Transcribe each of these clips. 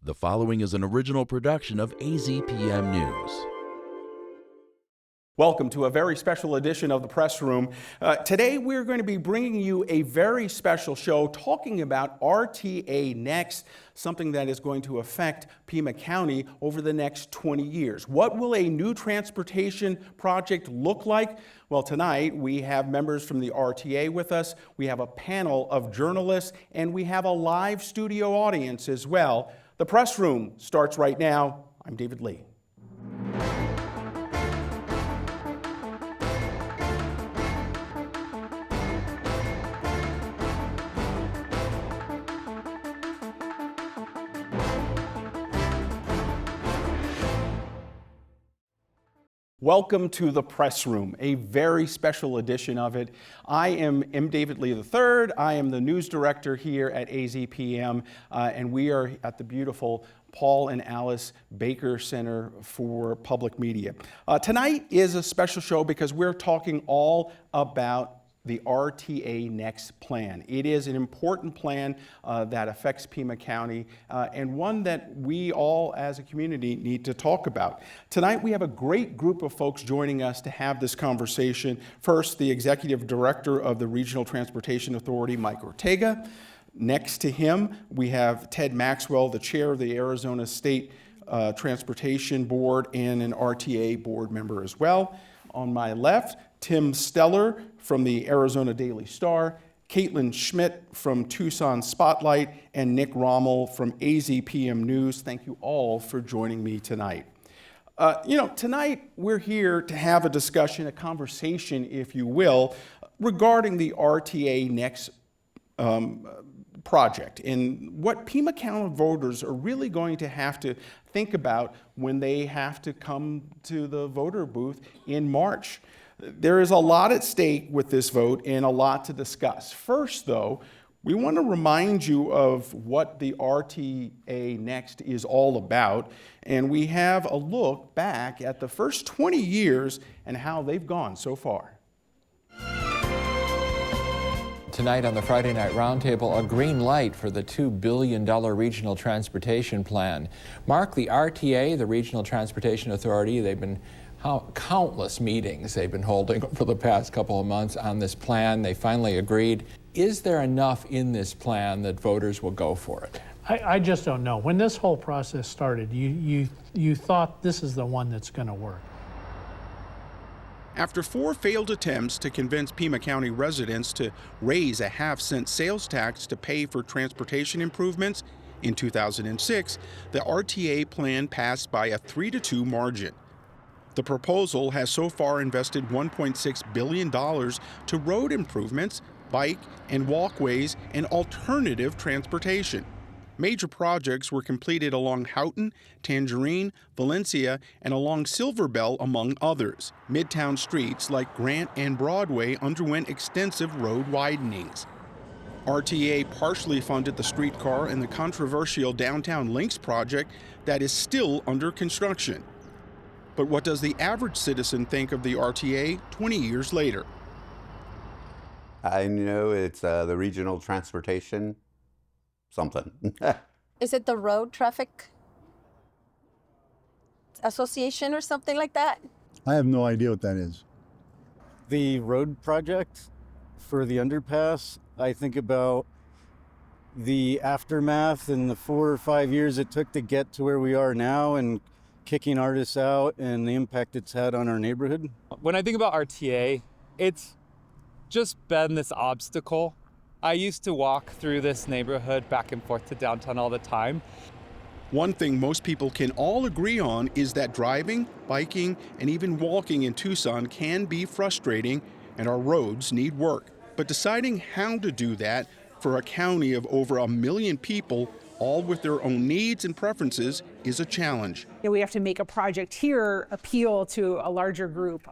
The following is an original production of AZPM News. Welcome to a very special edition of the Press Room. Today we're going to be bringing you a very special show talking about RTA Next, something that is going to affect Pima County over the next 20 years. What will a new transportation project look like? Well, tonight we have members from the RTA with us, we have a panel of journalists, and we have a live studio audience as well. The Press Room starts right now. I'm David Lee. Welcome to the Press Room, a very special edition of it. I am M. David Lee III. I am the news director here at AZPM, and we are at the beautiful Paul and Alice Baker Center for Public Media. Tonight is a special show because we're talking all about the RTA Next plan. It is an important plan that affects Pima County and one that we all as a community need to talk about. Tonight we have a great group of folks joining us to have this conversation. First, the Executive Director of the Regional Transportation Authority, Mike Ortega. Next to him, we have Ted Maxwell, the Chair of the Arizona State Transportation Board and an RTA board member as well. On my left, Tim Steller from the Arizona Daily Star, Caitlin Schmidt from Tucson Spotlight, and Nick Rommel from AZPM News. Thank you all for joining me tonight. Tonight we're here to have a discussion, a conversation, if you will, regarding the RTA Next project and what Pima County voters are really going to have to think about when they have to come to the voter booth in March. There is a lot at stake with this vote and a lot to discuss. First, though, we want to remind you of what the RTA Next is all about, and we have a look back at the first 20 years and how they've gone so far. Tonight on the Friday Night Roundtable, a green light for the $2 billion regional transportation plan. Mark, the RTA, the Regional Transportation Authority, they've been countless meetings they've been holding over the past couple of months on this plan. They finally agreed. Is there enough in this plan that voters will go for it? I just don't know. When this whole process started, you thought this is the one that's going to work. After 4 failed attempts to convince Pima County residents to raise a half-cent sales tax to pay for transportation improvements, in 2006, the RTA plan passed by a 3-2 margin. The proposal has so far invested $1.6 billion to road improvements, bike and walkways, and alternative transportation. Major projects were completed along Houghton, Tangerine, Valencia, and along Silver Bell, among others. Midtown streets like Grant and Broadway underwent extensive road widenings. RTA partially funded the streetcar and the controversial Downtown Links project that is still under construction. But what does the average citizen think of the RTA 20 years later? I know it's the regional transportation something. Is it the Road Traffic Association or something like that? I have no idea what that is. The road project for the underpass, I think about the aftermath and the 4 or 5 years it took to get to where we are now and kicking artists out and the impact it's had on our neighborhood. When I think about RTA, it's just been this obstacle. I used to walk through this neighborhood back and forth to downtown all the time. One thing most people can all agree on is that driving, biking, and even walking in Tucson can be frustrating, and our roads need work. But deciding how to do that for a county of over 1 million people, all with their own needs and preferences, is a challenge. We have to make a project here appeal to a larger group,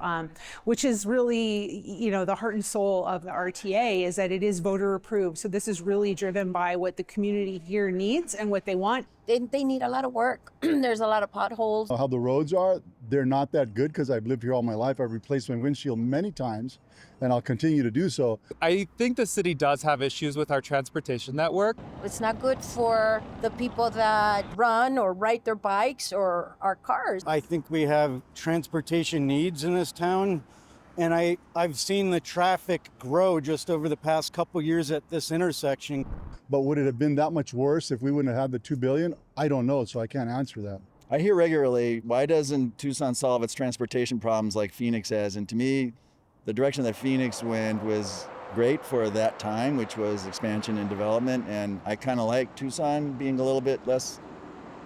which is really, the heart and soul of the RTA is that it is voter approved. So this is really driven by what the community here needs and what they want. They need a lot of work. There's a lot of potholes. How the roads are, they're not that good because I've lived here all my life. I've replaced my windshield many times, and I'll continue to do so. I think the city does have issues with our transportation network. It's not good for the people that run or ride their bikes or our cars. I think we have transportation needs in this town, and I've seen the traffic grow just over the past couple years at this intersection. But would it have been that much worse if we wouldn't have had the $2 billion? I don't know, so I can't answer that. I hear regularly, why doesn't Tucson solve its transportation problems like Phoenix has? And to me, the direction that Phoenix went was great for that time, which was expansion and development. And I kind of like Tucson being a little bit less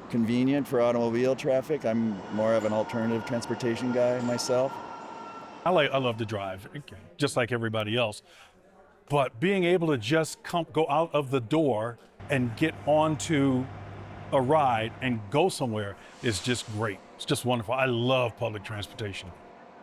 convenient for automobile traffic. I'm more of an alternative transportation guy myself. I love to drive, just like everybody else. But being able to just go out of the door and get onto a ride and go somewhere is just great. It's just wonderful. I love public transportation.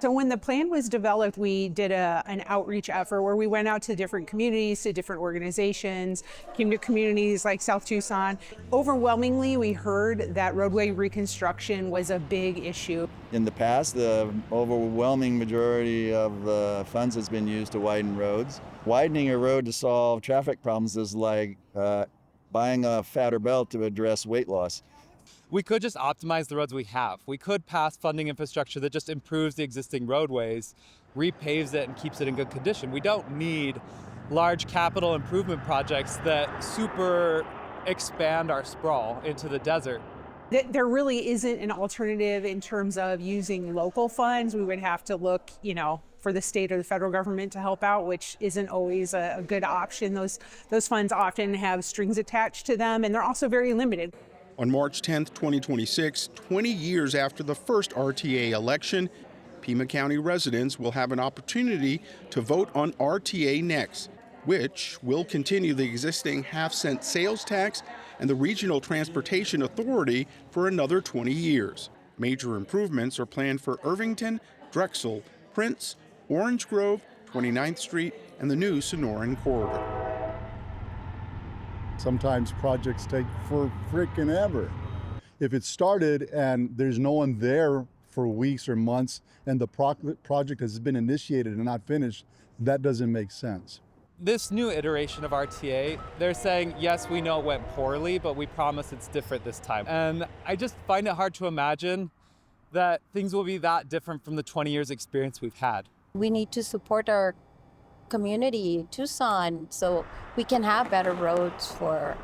So when the plan was developed, we did an outreach effort where we went out to different communities, to different organizations, came to communities like South Tucson. Overwhelmingly, we heard that roadway reconstruction was a big issue. In the past, the overwhelming majority of the funds has been used to widen roads. Widening a road to solve traffic problems is like buying a fatter belt to address weight loss. We could just optimize the roads we have. We could pass funding infrastructure that just improves the existing roadways, repaves it, and keeps it in good condition. We don't need large capital improvement projects that super expand our sprawl into the desert. There really isn't an alternative in terms of using local funds. We would have to look, for the state or the federal government to help out, which isn't always a good option. Those funds often have strings attached to them, and they're also very limited. On March 10th, 2026, 20 years after the first RTA election, Pima County residents will have an opportunity to vote on RTA Next, which will continue the existing half-cent sales tax and the Regional Transportation Authority for another 20 years. Major improvements are planned for Irvington, Drexel, Prince, Orange Grove, 29th Street, and the new Sonoran Corridor. Sometimes projects take for frickin' ever. If it started and there's no one there for weeks or months and the project has been initiated and not finished, that doesn't make sense. This new iteration of RTA, they're saying, yes, we know it went poorly, but we promise it's different this time. And I just find it hard to imagine that things will be that different from the 20 years experience we've had. We need to support our community, Tucson, so we can have better roads for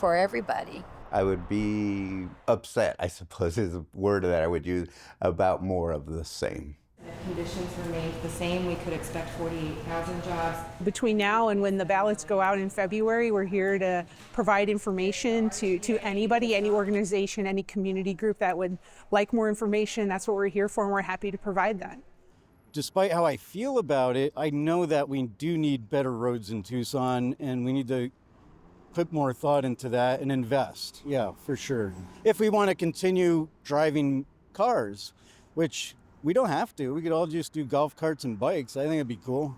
everybody. I would be upset, I suppose is a word that I would use, about more of the same. If conditions remain the same, we could expect 48,000 jobs. Between now and when the ballots go out in February, we're here to provide information to anybody, any organization, any community group that would like more information. That's what we're here for, and we're happy to provide that. Despite how I feel about it, I know that we do need better roads in Tucson, and we need to put more thought into that and invest. Yeah, for sure. If we want to continue driving cars, which we don't have to. We could all just do golf carts and bikes. I think it'd be cool.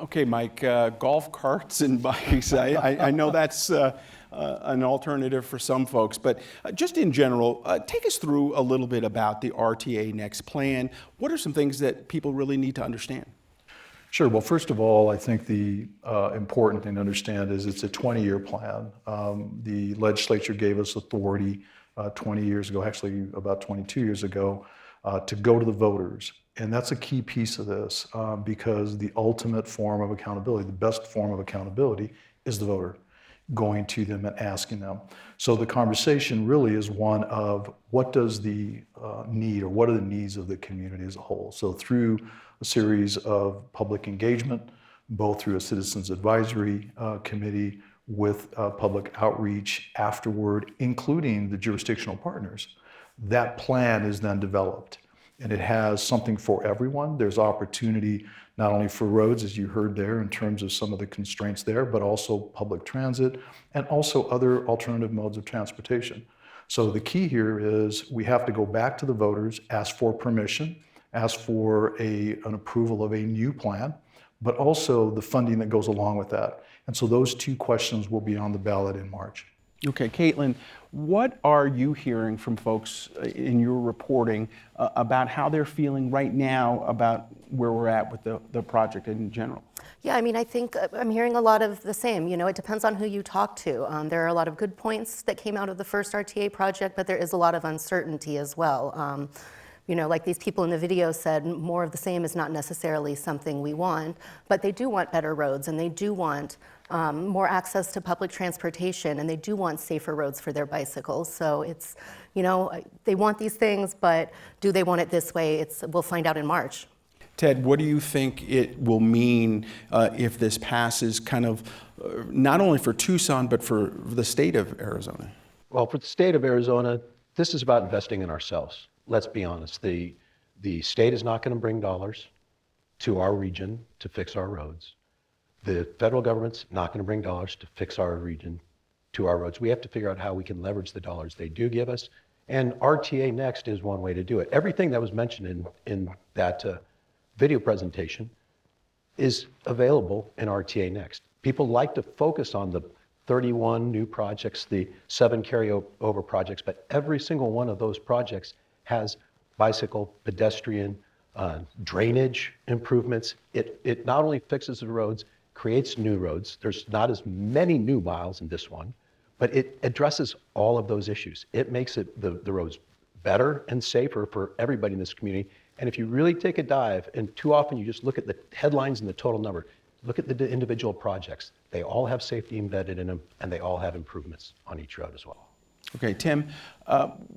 Okay, Mike, golf carts and bikes. I know that's an alternative for some folks, but just in general, take us through a little bit about the RTA Next plan. What are some things that people really need to understand? Sure. Well, first of all, I think the important thing to understand is it's a 20-year plan. The legislature gave us authority 20 years ago, actually about 22 years ago, to go to the voters. And that's a key piece of this because the ultimate form of accountability, the best form of accountability, is the voter going to them and asking them. So the conversation really is one of what does the need or what are the needs of the community as a whole. So through a series of public engagement, both through a citizens advisory committee with public outreach afterward, including the jurisdictional partners, that plan is then developed. And it has something for everyone. There's opportunity not only for roads, as you heard there, in terms of some of the constraints there, but also public transit and also other alternative modes of transportation. So the key here is we have to go back to the voters, ask for permission, ask for an approval of a new plan, but also the funding that goes along with that. And so those two questions will be on the ballot in March. Okay, Caitlin, what are you hearing from folks in your reporting about how they're feeling right now about where we're at with the project in general? Yeah, I mean, I think I'm hearing a lot of the same. You know, it depends on who you talk to. There are a lot of good points that came out of the first RTA project, but there is a lot of uncertainty as well. You know, like these people in the video said, more of the same is not necessarily something we want, but they do want better roads, and they do want more access to public transportation, and they do want safer roads for their bicycles. So it's, you know, they want these things, but do they want it this way? We'll find out in March. Ted, what do you think it will mean if this passes, kind of not only for Tucson, but for the state of Arizona? Well, for the state of Arizona, this is about investing in ourselves. Let's be honest. The state is not going to bring dollars to our region to fix our roads. The federal government's not going to bring dollars to fix our region to our roads. We have to figure out how we can leverage the dollars they do give us. And RTA Next is one way to do it. Everything that was mentioned in that video presentation is available in RTA Next. People like to focus on the 31 new projects, the 7 carryover projects, but every single one of those projects has bicycle, pedestrian, drainage improvements. It not only fixes the roads, creates new roads. There's not as many new miles in this one, but it addresses all of those issues. It makes the roads better and safer for everybody in this community. And if you really take a dive, and too often you just look at the headlines and the total number, look at the individual projects. They all have safety embedded in them, and they all have improvements on each road as well. Okay, Tim,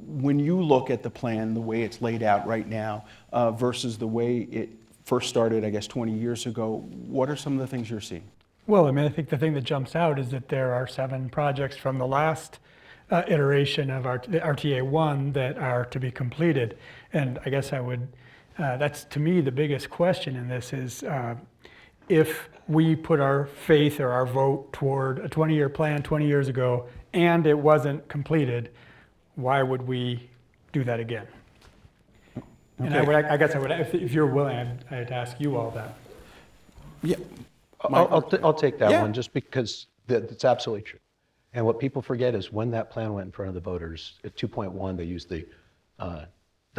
when you look at the plan, the way it's laid out right now versus the way it first started, I guess, 20 years ago, what are some of the things you're seeing? Well, I mean, I think the thing that jumps out is that there are 7 projects from the last iteration of the RTA One that are to be completed. And I guess I would, that's to me the biggest question in this is if we put our faith or our vote toward a 20-year plan 20 years ago and it wasn't completed, why would we do that again? And Okay. I guess I would, if you're willing, I'd ask you all that. Yeah. I'll take that Yeah. one just because it's absolutely true. And what people forget is when that plan went in front of the voters, at 2.1, they used the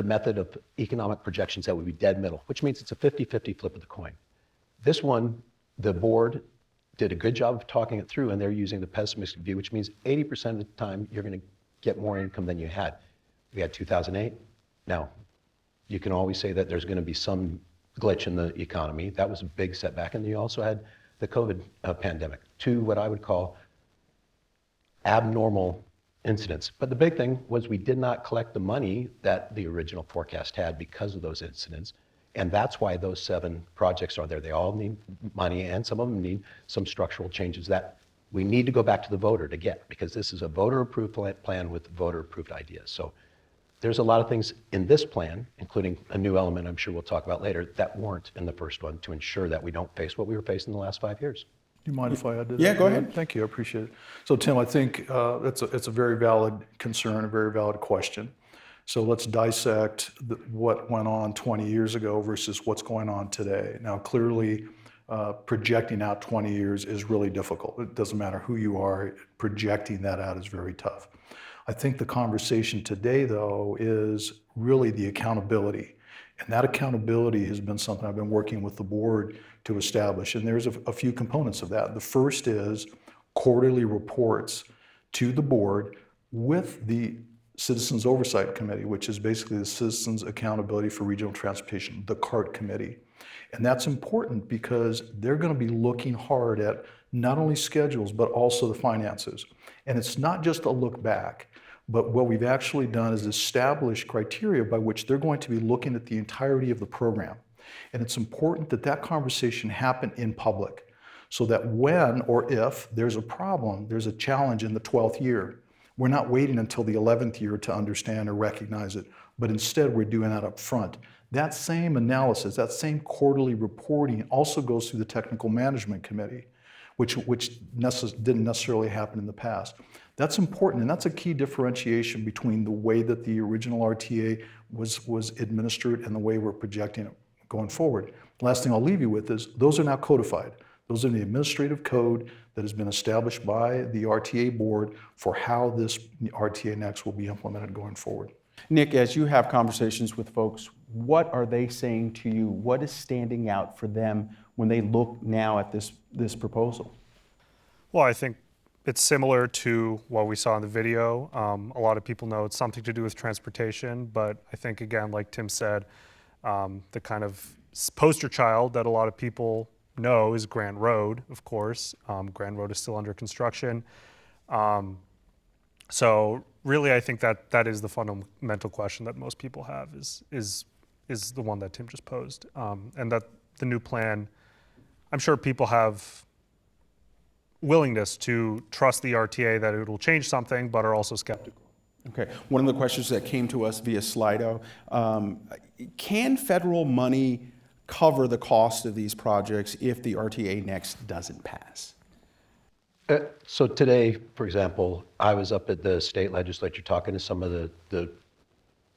method of economic projections that would be dead middle, which means it's a 50-50 flip of the coin. This one, the board did a good job of talking it through, and they're using the pessimistic view, which means 80% of the time you're going to get more income than you had. We had 2008. Now, you can always say that there's going to be some glitch in the economy. That was a big setback. And you also had the COVID pandemic, 2 what I would call abnormal incidents. But the big thing was we did not collect the money that the original forecast had because of those incidents. And that's why those 7 projects are there. They all need money, and some of them need some structural changes that we need to go back to the voter to get, because this is a voter-approved plan with voter-approved ideas. So there's a lot of things in this plan, including a new element I'm sure we'll talk about later, that weren't in the first one to ensure that we don't face what we were facing the last 5 years. Do you mind if I add to that? Yeah, go ahead. Thank you, I appreciate it. So Tim, I think it's a very valid concern, a very valid question. So let's dissect what went on 20 years ago versus what's going on today. Now, clearly, projecting out 20 years is really difficult. It doesn't matter who you are, projecting that out is very tough. I think the conversation today, though, is really the accountability. And that accountability has been something I've been working with the board to establish. And there's a few components of that. The first is quarterly reports to the board with the Citizens Oversight Committee, which is basically the Citizens Accountability for Regional Transportation, the CART committee. And that's important because they're going to be looking hard at not only schedules, but also the finances. And it's not just a look back, but what we've actually done is establish criteria by which they're going to be looking at the entirety of the program. And it's important that that conversation happen in public so that when or if there's a problem, there's a challenge in the 12th year, we're not waiting until the 11th year to understand or recognize it, but instead we're doing that up front. That same analysis, that same quarterly reporting also goes through the Technical Management Committee, which didn't necessarily happen in the past. That's important, and that's a key differentiation between the way that the original RTA was administered and the way we're projecting it going forward. Last thing I'll leave you with is those are now codified. Those are the administrative code that has been established by the RTA board for how this RTA Next will be implemented going forward. Nick, as you have conversations with folks, what are they saying to you? What is standing out for them when they look now at this proposal? Well, I think it's similar to what we saw in the video. A lot of people know it's something to do with transportation, but I think, again, like Tim said, the kind of poster child that a lot of people know is Grant Road, of course. Grant Road is still under construction. So really, I think that is the fundamental question that most people have is the one that Tim just posed. And that the new plan, I'm sure people have willingness to trust the RTA that it will change something, but are also skeptical. Okay, one of the questions that came to us via Slido, can federal money cover the cost of these projects if the RTA Next doesn't pass? So today, for example, I was up at the state legislature talking to some of the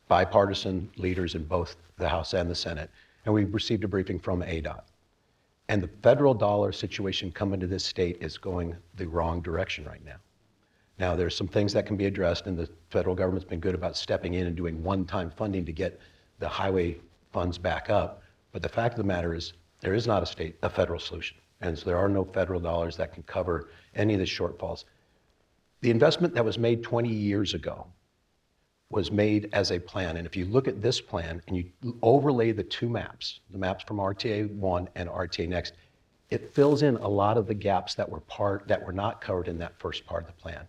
bipartisan leaders in both the House and the Senate, and we received a briefing from ADOT. And the federal dollar situation coming to this state is going the wrong direction right now. Now, there's some things that can be addressed, and the federal government's been good about stepping in and doing one-time funding to get the highway funds back up. But the fact of the matter is, there is not a federal solution. And so there are no federal dollars that can cover any of the shortfalls. The investment that was made 20 years ago was made as a plan. And if you look at this plan and you overlay the two maps, the maps from RTA One and RTA Next, it fills in a lot of the gaps that were not covered in that first part of the plan.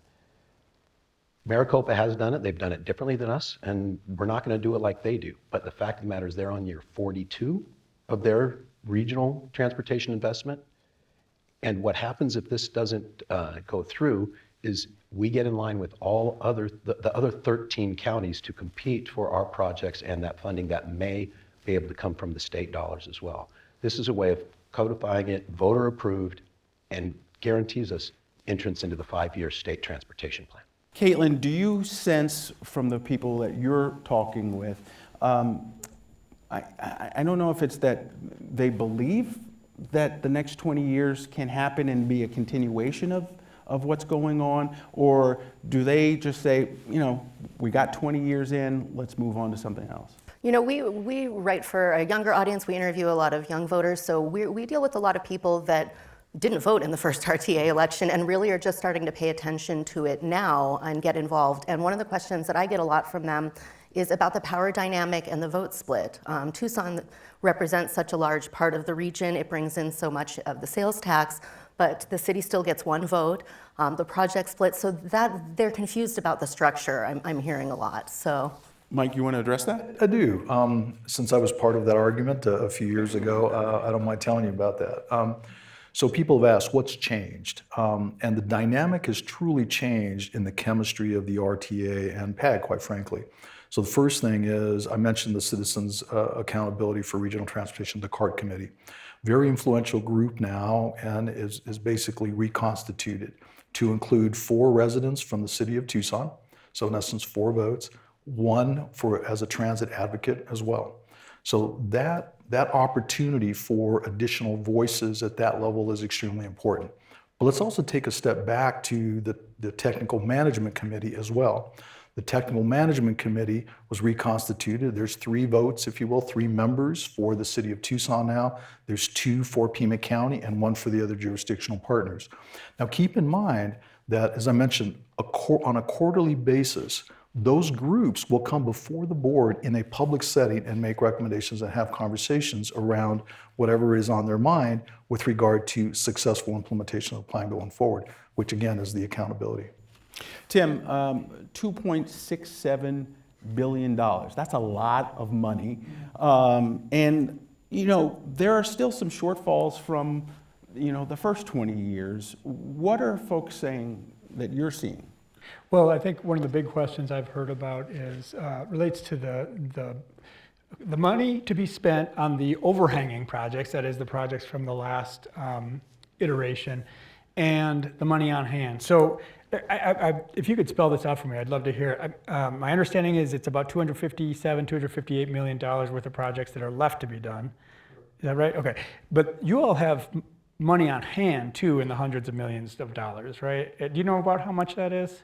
Maricopa has done it. They've done it differently than us, and we're not going to do it like they do. But the fact of the matter is they're on year 42 of their regional transportation investment. And what happens if this doesn't go through is we get in line with the other 13 counties to compete for our projects and that funding that may be able to come from the state dollars as well. This is a way of codifying it, voter approved, and guarantees us entrance into the 5-year state transportation plan. Caitlin, do you sense from the people that you're talking with, I don't know if it's that they believe that the next 20 years can happen and be a continuation of what's going on, or do they just say, you know, we got 20 years in, let's move on to something else? You know, we write for a younger audience. We interview a lot of young voters, so we deal with a lot of people that didn't vote in the first RTA election and really are just starting to pay attention to it now and get involved. And one of the questions that I get a lot from them is about the power dynamic and the vote split. Tucson represents such a large part of the region. It brings in so much of the sales tax, but the city still gets one vote. The project split, so that they're confused about the structure. I'm hearing a lot. So, Mike, you want to address that? I do. Since I was part of that argument a few years ago, I don't mind telling you about that. So people have asked, what's changed? And the dynamic has truly changed in the chemistry of the RTA and PAG, quite frankly. So the first thing is, I mentioned the Citizens Accountability for Regional Transportation, the CART Committee. Very influential group now, and is basically reconstituted to include 4 residents from the city of Tucson, so in essence 4 votes, 1 as a transit advocate as well. So that opportunity for additional voices at that level is extremely important. But let's also take a step back to the Technical Management Committee as well. The Technical Management Committee was reconstituted. There's 3 votes, if you will, 3 members for the city of Tucson now. There's 2 for Pima County and 1 for the other jurisdictional partners. Now keep in mind that, as I mentioned, on a quarterly basis, those groups will come before the board in a public setting and make recommendations and have conversations around whatever is on their mind with regard to successful implementation of the plan going forward, which again is the accountability. Tim, $2.67 billion, that's a lot of money. And, you know, there are still some shortfalls from, you know, the first 20 years. What are folks saying that you're seeing? Well, I think one of the big questions I've heard about is relates to the money to be spent on the overhanging projects, that is the projects from the last iteration, and the money on hand. So if you could spell this out for me, I'd love to hear. My understanding is it's about $258 million worth of projects that are left to be done. Is that right? Okay. But you all have money on hand too in the hundreds of millions of dollars, right? Do you know about how much that is?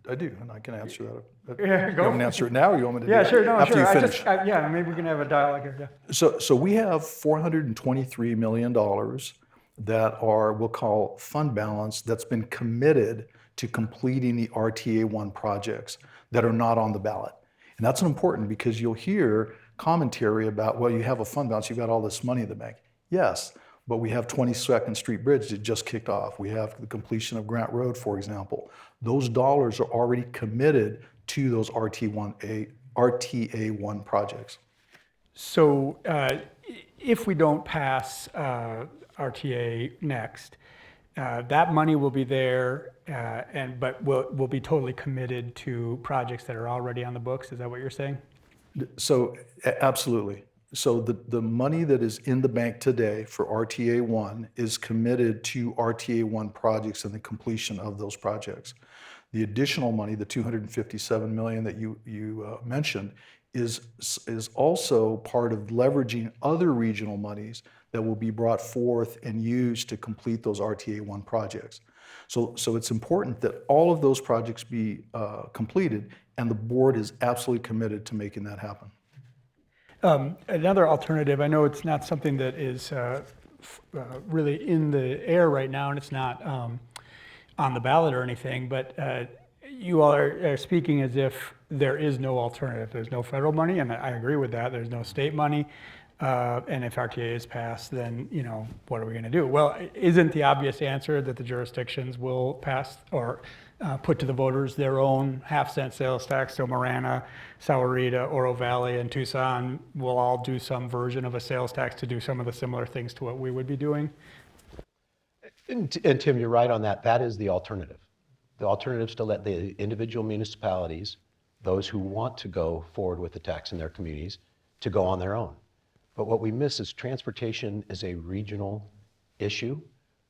I do, and I can answer that. Yeah, You go. want me to answer it now, or you want me to do Yeah, it sure. No, after sure. you finish? Yeah, maybe we can have a dialogue here. Yeah. So we have $423 million that are, we'll call fund balance, that's been committed to completing the RTA One projects that are not on the ballot. And that's important because you'll hear commentary about, well, you have a fund balance, you've got all this money in the bank. Yes, but we have 22nd Street Bridge that just kicked off. We have the completion of Grant Road, for example. Those dollars are already committed to those RTA One projects. So if we don't pass RTA Next, that money will be there, but will be totally committed to projects that are already on the books. Is that what you're saying? So absolutely. So the money that is in the bank today for RTA One is committed to RTA One projects and the completion of those projects. The additional money, the $257 million that you mentioned, is also part of leveraging other regional monies that will be brought forth and used to complete those RTA One projects. So it's important that all of those projects be completed, and the board is absolutely committed to making that happen. Another alternative, I know it's not something that is really in the air right now, and it's not on the ballot or anything, but you all are speaking as if there is no alternative. There's no federal money, and I agree with that. There's no state money. And if RTA is passed, then, what are we going to do? Well, isn't the obvious answer that the jurisdictions will pass or put to the voters their own half-cent sales tax? So Marana, Sahuarita, Oro Valley, and Tucson will all do some version of a sales tax to do some of the similar things to what we would be doing? And Tim, you're right on that. That is the alternative. The alternative is to let the individual municipalities, those who want to go forward with the tax in their communities, to go on their own. But what we miss is transportation is a regional issue.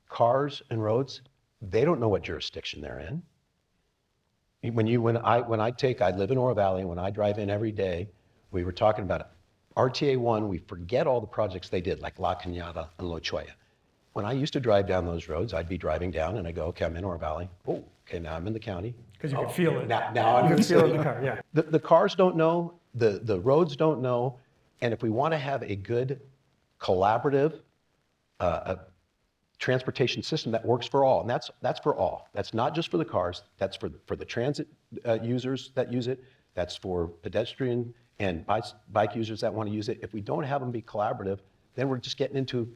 Cars and roads, they don't know what jurisdiction they're in. I live in Oro Valley, when I drive in every day, we were talking about RTA One, we forget all the projects they did, like La Cañada and La Choya. When I used to drive down those roads, I'd be driving down and I go, okay, I'm in Oro Valley. Oh, okay, now I'm in the county. Because you can feel it. Now I'm you in can the feel it city. in the car, yeah. The cars don't know, the roads don't know, and if we want to have a good collaborative transportation system that works for all, and that's for all. That's not just for the cars, that's for the transit users that use it, that's for pedestrian and bike users that want to use it. If we don't have them be collaborative, then we're just getting into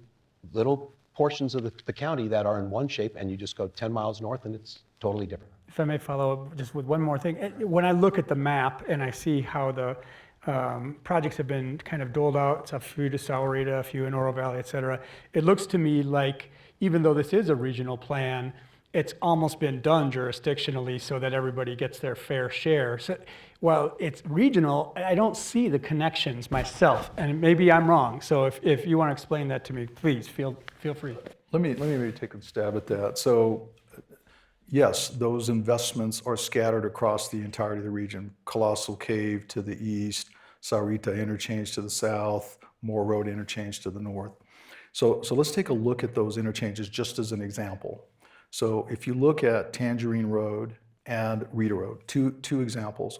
little portions of the county that are in one shape, and you just go 10 miles north and it's totally different. If I may follow up just with one more thing. When I look at the map and I see how the projects have been kind of doled out, it's a few to Sahuarita, a few in Oro Valley, et cetera, it looks to me like even though this is a regional plan, it's almost been done jurisdictionally so that everybody gets their fair share. So while it's regional, I don't see the connections myself, and maybe I'm wrong. So if you want to explain that to me, please feel free. Let me maybe take a stab at that. So yes, those investments are scattered across the entirety of the region. Colossal Cave to the east, Sahuarita Interchange to the south, Moore Road Interchange to the north. So let's take a look at those interchanges just as an example. So if you look at Tangerine Road and Rita Road, two examples.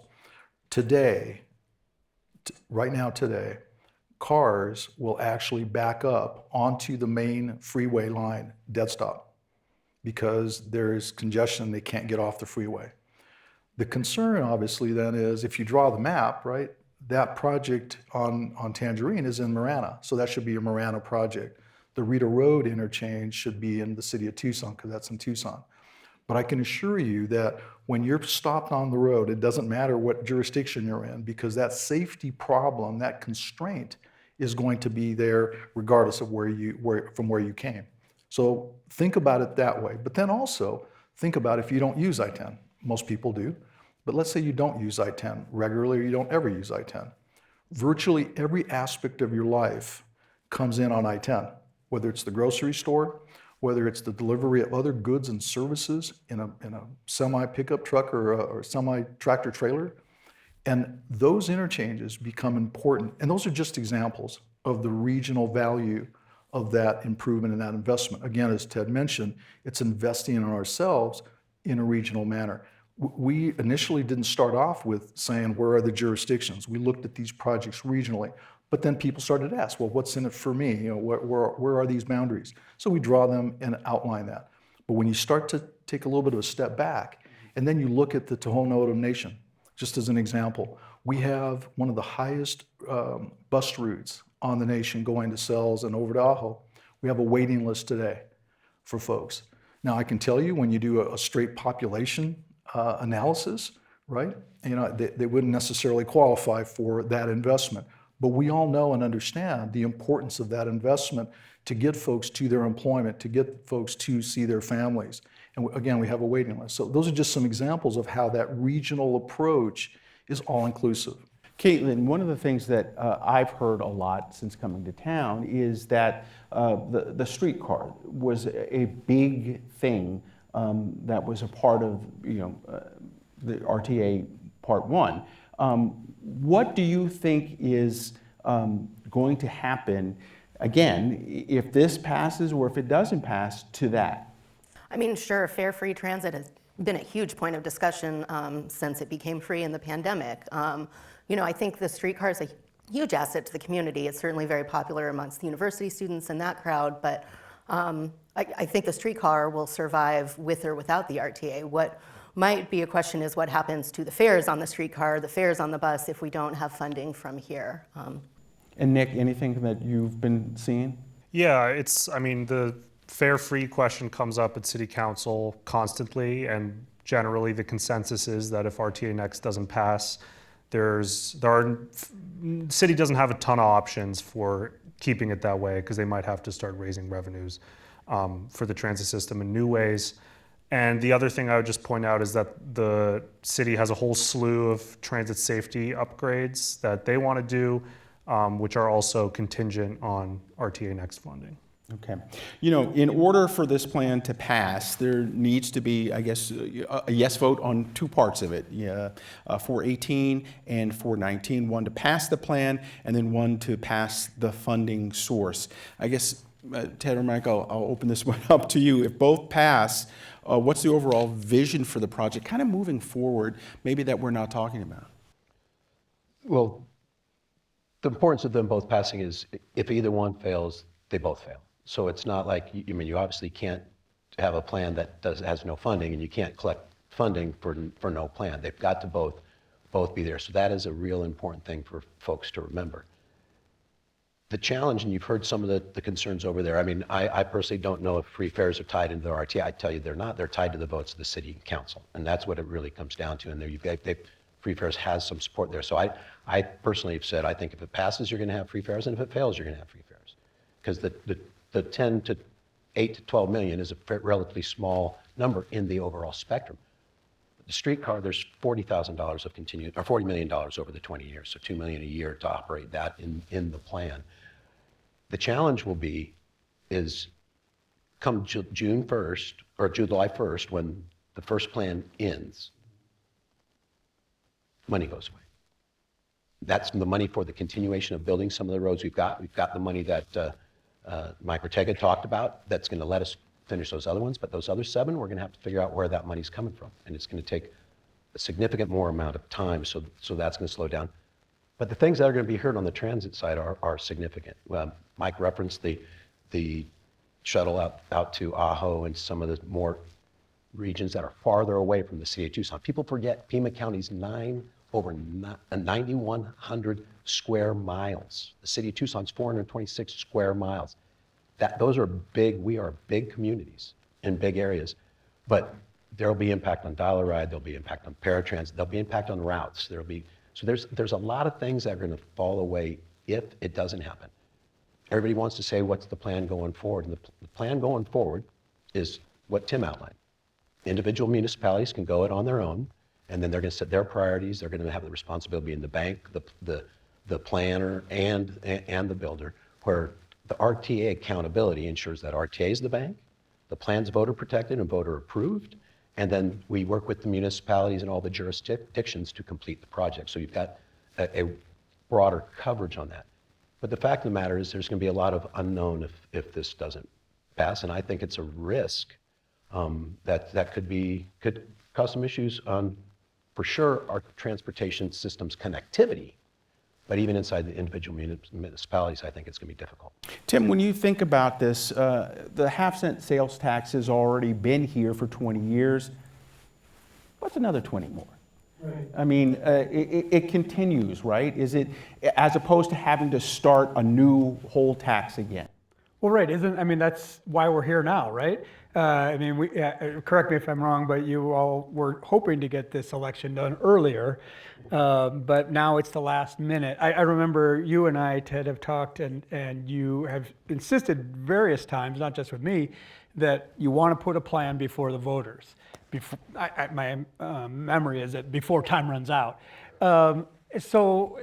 Today, cars will actually back up onto the main freeway line, dead stop, because there's congestion, they can't get off the freeway. The concern obviously then is if you draw the map, right, that project on Tangerine is in Marana, so that should be a Marana project. The Rita Road interchange should be in the city of Tucson because that's in Tucson. But I can assure you that when you're stopped on the road, it doesn't matter what jurisdiction you're in because that safety problem, that constraint is going to be there regardless of from where you came. So think about it that way. But then also think about if you don't use I-10. Most people do. But let's say you don't use I-10 regularly or you don't ever use I-10. Virtually every aspect of your life comes in on I-10, whether it's the grocery store, whether it's the delivery of other goods and services in a semi-pickup truck or a semi-tractor trailer. And those interchanges become important. And those are just examples of the regional value of that improvement and that investment. Again, as Ted mentioned, it's investing in ourselves in a regional manner. We initially didn't start off with saying, where are the jurisdictions? We looked at these projects regionally, but then people started to ask, well, what's in it for me? You know, where are these boundaries? So we draw them and outline that. But when you start to take a little bit of a step back, and then you look at the Tohono O'odham Nation, just as an example, we have one of the highest bus routes on the nation going to Sells and over to Ajo. We have a waiting list today for folks. Now, I can tell you, when you do a straight population analysis, right, you know, they wouldn't necessarily qualify for that investment. But we all know and understand the importance of that investment to get folks to their employment, to get folks to see their families. And again, we have a waiting list. So those are just some examples of how that regional approach is all-inclusive. Caitlin, one of the things that I've heard a lot since coming to town is that the streetcar was a big thing that was a part of, you know, the RTA Part 1. What do you think is going to happen, again, if this passes or if it doesn't pass, to that? I mean, sure, fare free transit has been a huge point of discussion since it became free in the pandemic. You know, I think the streetcar is a huge asset to the community. It's certainly very popular amongst the university students and that crowd, but I think the streetcar will survive with or without the RTA. What might be a question is what happens to the fares on the streetcar, the fares on the bus, if we don't have funding from here. And Nick, anything that you've been seeing? Yeah, I mean, the fare-free question comes up at City Council constantly, and generally the consensus is that if RTA Next doesn't pass, city doesn't have a ton of options for keeping it that way, because they might have to start raising revenues for the transit system in new ways. And the other thing I would just point out is that the city has a whole slew of transit safety upgrades that they want to do, which are also contingent on RTA Next funding. Okay. You know, in order for this plan to pass, there needs to be, I guess, a yes vote on two parts of it, for 18 and for 19. One to pass the plan, and then one to pass the funding source. I guess, Ted or Mike, I'll open this one up to you. If both pass, what's the overall vision for the project, kind of moving forward, maybe that we're not talking about? Well, the importance of them both passing is if either one fails, they both fail. So it's not like, I mean, you obviously can't have a plan that has no funding, and you can't collect funding for no plan. They've got to both be there. So that is a real important thing for folks to remember. The challenge, and you've heard some of the concerns over there, I mean, I personally don't know if free fares are tied into the RTA. I tell you they're not. They're tied to the votes of the city council, and that's what it really comes down to. And there free fares has some support there. So I personally have said, I think if it passes, you're going to have free fares, and if it fails, you're going to have free fares. Because the 10 to 8 to 12 million is a relatively small number in the overall spectrum. The streetcar, there's $40,000 of continued, or $40 million over the 20 years, so $2 million a year to operate that in the plan. The challenge will be is come June 1st or July 1st, when the first plan ends, money goes away. That's the money for the continuation of building some of the roads we've got. We've got the money that Mike Ortega talked about that's going to let us finish those other ones, but those other 7, we're going to have to figure out where that money's coming from, and it's going to take a significant more amount of time, so that's going to slow down. But the things that are going to be heard on the transit side are significant. Mike referenced the shuttle out to Ajo and some of the more regions that are farther away from the city of Tucson. People forget Pima County's over 9,100 square miles. The city of Tucson's 426 square miles. Those are big, we are big communities in big areas, but there'll be impact on dial-a-ride, there'll be impact on paratransit, there'll be impact on routes, so there's a lot of things that are going to fall away if it doesn't happen. Everybody wants to say, what's the plan going forward? And the plan going forward is what Tim outlined. Individual municipalities can go it on their own, and then they're going to set their priorities. They're going to have the responsibility in the bank, the planner, and the builder, where the RTA accountability ensures that RTA is the bank, the plan's voter protected and voter approved, and then we work with the municipalities and all the jurisdictions to complete the project. So you've got a broader coverage on that. But the fact of the matter is there's going to be a lot of unknown if this doesn't pass, and I think it's a risk that could cause some issues on, for sure, our transportation system's connectivity. But even inside the individual municipalities, I think it's going to be difficult. Tim, when you think about this, the half-cent sales tax has already been here for 20 years. What's another 20 more? Right. I mean, it continues, right? Is it, as opposed to having to start a new whole tax again? Well, right, I mean, that's why we're here now, right? I mean, correct me if I'm wrong, but you all were hoping to get this election done earlier, but now it's the last minute. I remember you and I, Ted, have talked, and you have insisted various times, not just with me, that you want to put a plan before the voters. My memory is that before time runs out. So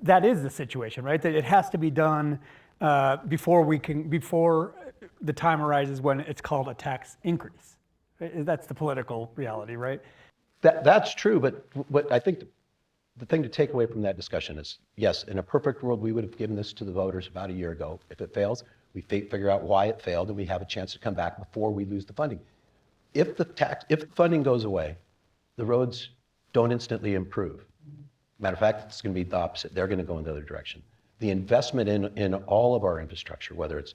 that is the situation, right? That it has to be done before the time arises when it's called a tax increase. That's the political reality, right? That's true, but what I think the thing to take away from that discussion is, yes, in a perfect world, we would have given this to the voters about a year ago. If it fails, we figure out why it failed, and we have a chance to come back before we lose the funding. If the funding goes away, the roads don't instantly improve. Matter of fact, it's going to be the opposite. They're going to go in the other direction. The investment in all of our infrastructure, whether it's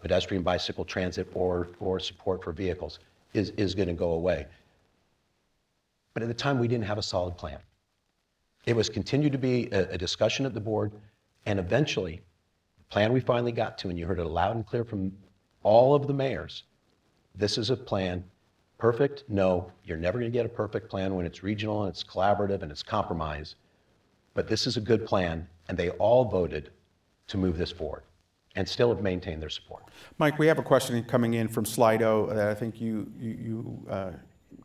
pedestrian, bicycle, transit, or support for vehicles, is going to go away. But at the time, we didn't have a solid plan. It was continued to be a discussion at the board, and eventually, the plan we finally got to, and you heard it loud and clear from all of the mayors, this is a plan. Perfect? No, you're never going to get a perfect plan when it's regional and it's collaborative and it's compromise. But this is a good plan, and they all voted to move this forward and still have maintained their support. Mike, we have a question coming in from Slido that I think you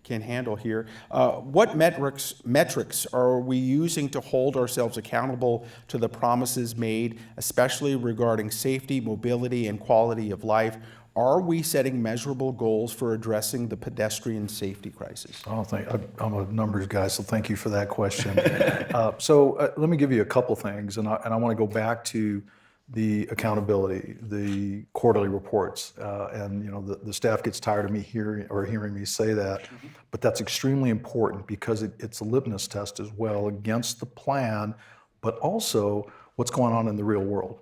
can handle here. What metrics are we using to hold ourselves accountable to the promises made, especially regarding safety, mobility, and quality of life? Are we setting measurable goals for addressing the pedestrian safety crisis? I'm a numbers guy, so thank you for that question. Let me give you a couple things, and I want to go back to the accountability, the quarterly reports, and the staff gets tired of me hearing me say that, but that's extremely important because it's a litmus test as well against the plan, but also what's going on in the real world.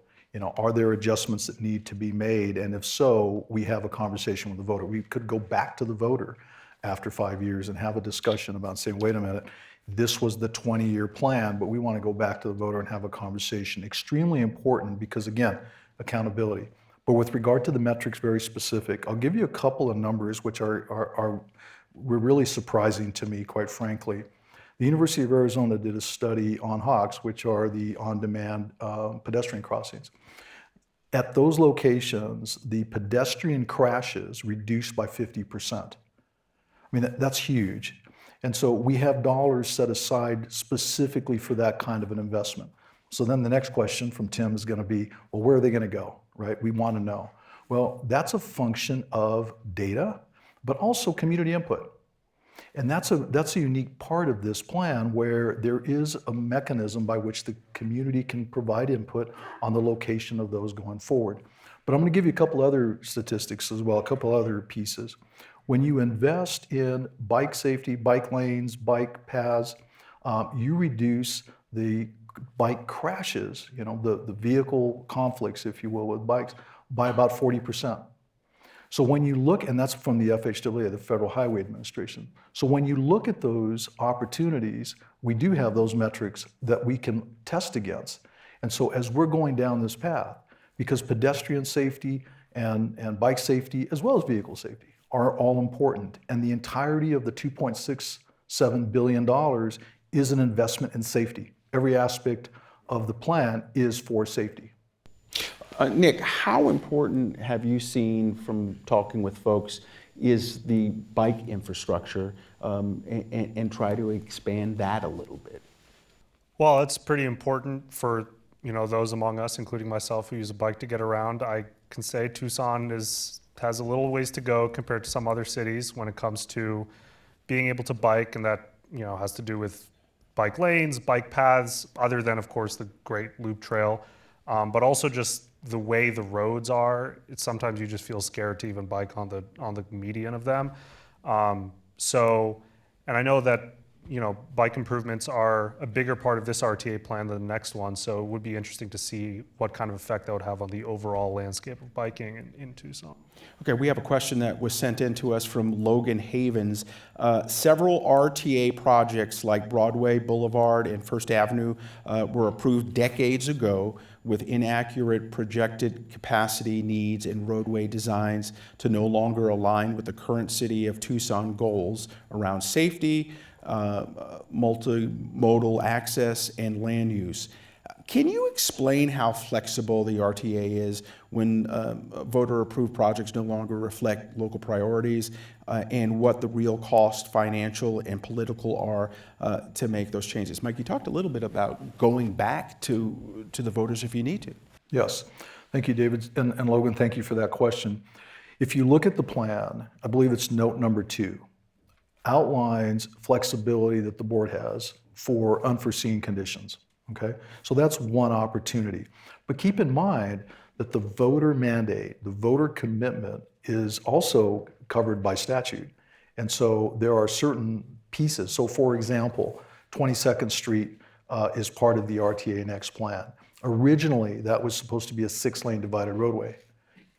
Are there adjustments that need to be made? And if so, we have a conversation with the voter. We could go back to the voter after 5 years and have a discussion about saying, wait a minute, this was the 20-year plan, but we want to go back to the voter and have a conversation. Extremely important because, again, accountability. But with regard to the metrics, very specific. I'll give you a couple of numbers which were really surprising to me, quite frankly. The University of Arizona did a study on HOCs, which are the on-demand pedestrian crossings. At those locations, the pedestrian crashes reduced by 50%. I mean, that's huge. And so we have dollars set aside specifically for that kind of an investment. So then the next question from Tim is going to be, well, where are they going to go, right? We want to know. Well, that's a function of data, but also community input. And that's a unique part of this plan where there is a mechanism by which the community can provide input on the location of those going forward. But I'm going to give you a couple other statistics as well, a couple other pieces. When you invest in bike safety, bike lanes, bike paths, you reduce the bike crashes, the vehicle conflicts, if you will, with bikes by about 40%. So when you look, and that's from the FHWA, the Federal Highway Administration. So when you look at those opportunities, we do have those metrics that we can test against. And so as we're going down this path, because pedestrian safety and bike safety, as well as vehicle safety, are all important. And the entirety of the $2.67 billion is an investment in safety. Every aspect of the plan is for safety. Nick, how important have you seen from talking with folks is the bike infrastructure and try to expand that a little bit? Well, it's pretty important for those among us, including myself, who use a bike to get around. I can say Tucson has a little ways to go compared to some other cities when it comes to being able to bike, and that has to do with bike lanes, bike paths, other than of course the great loop trail, but also just the way the roads are. Sometimes you just feel scared to even bike on the median of them. And I know that bike improvements are a bigger part of this RTA plan than the next one, so it would be interesting to see what kind of effect that would have on the overall landscape of biking in Tucson. Okay, we have a question that was sent in to us from Logan Havens. Several RTA projects like Broadway, Boulevard, and First Avenue were approved decades ago with inaccurate projected capacity needs and roadway designs to no longer align with the current city of Tucson goals around safety, multimodal access, and land use. Can you explain how flexible the RTA is when voter-approved projects no longer reflect local priorities and what the real cost, financial and political, are to make those changes? Mike, you talked a little bit about going back to the voters if you need to. Yes. Thank you, David. And Logan, thank you for that question. If you look at the plan, I believe it's note number 2, outlines flexibility that the board has for unforeseen conditions. Okay, so that's one opportunity. But keep in mind that the voter mandate, the voter commitment, is also covered by statute. And so there are certain pieces. So for example, 22nd Street is part of the RTA Next plan. Originally, that was supposed to be a 6-lane divided roadway.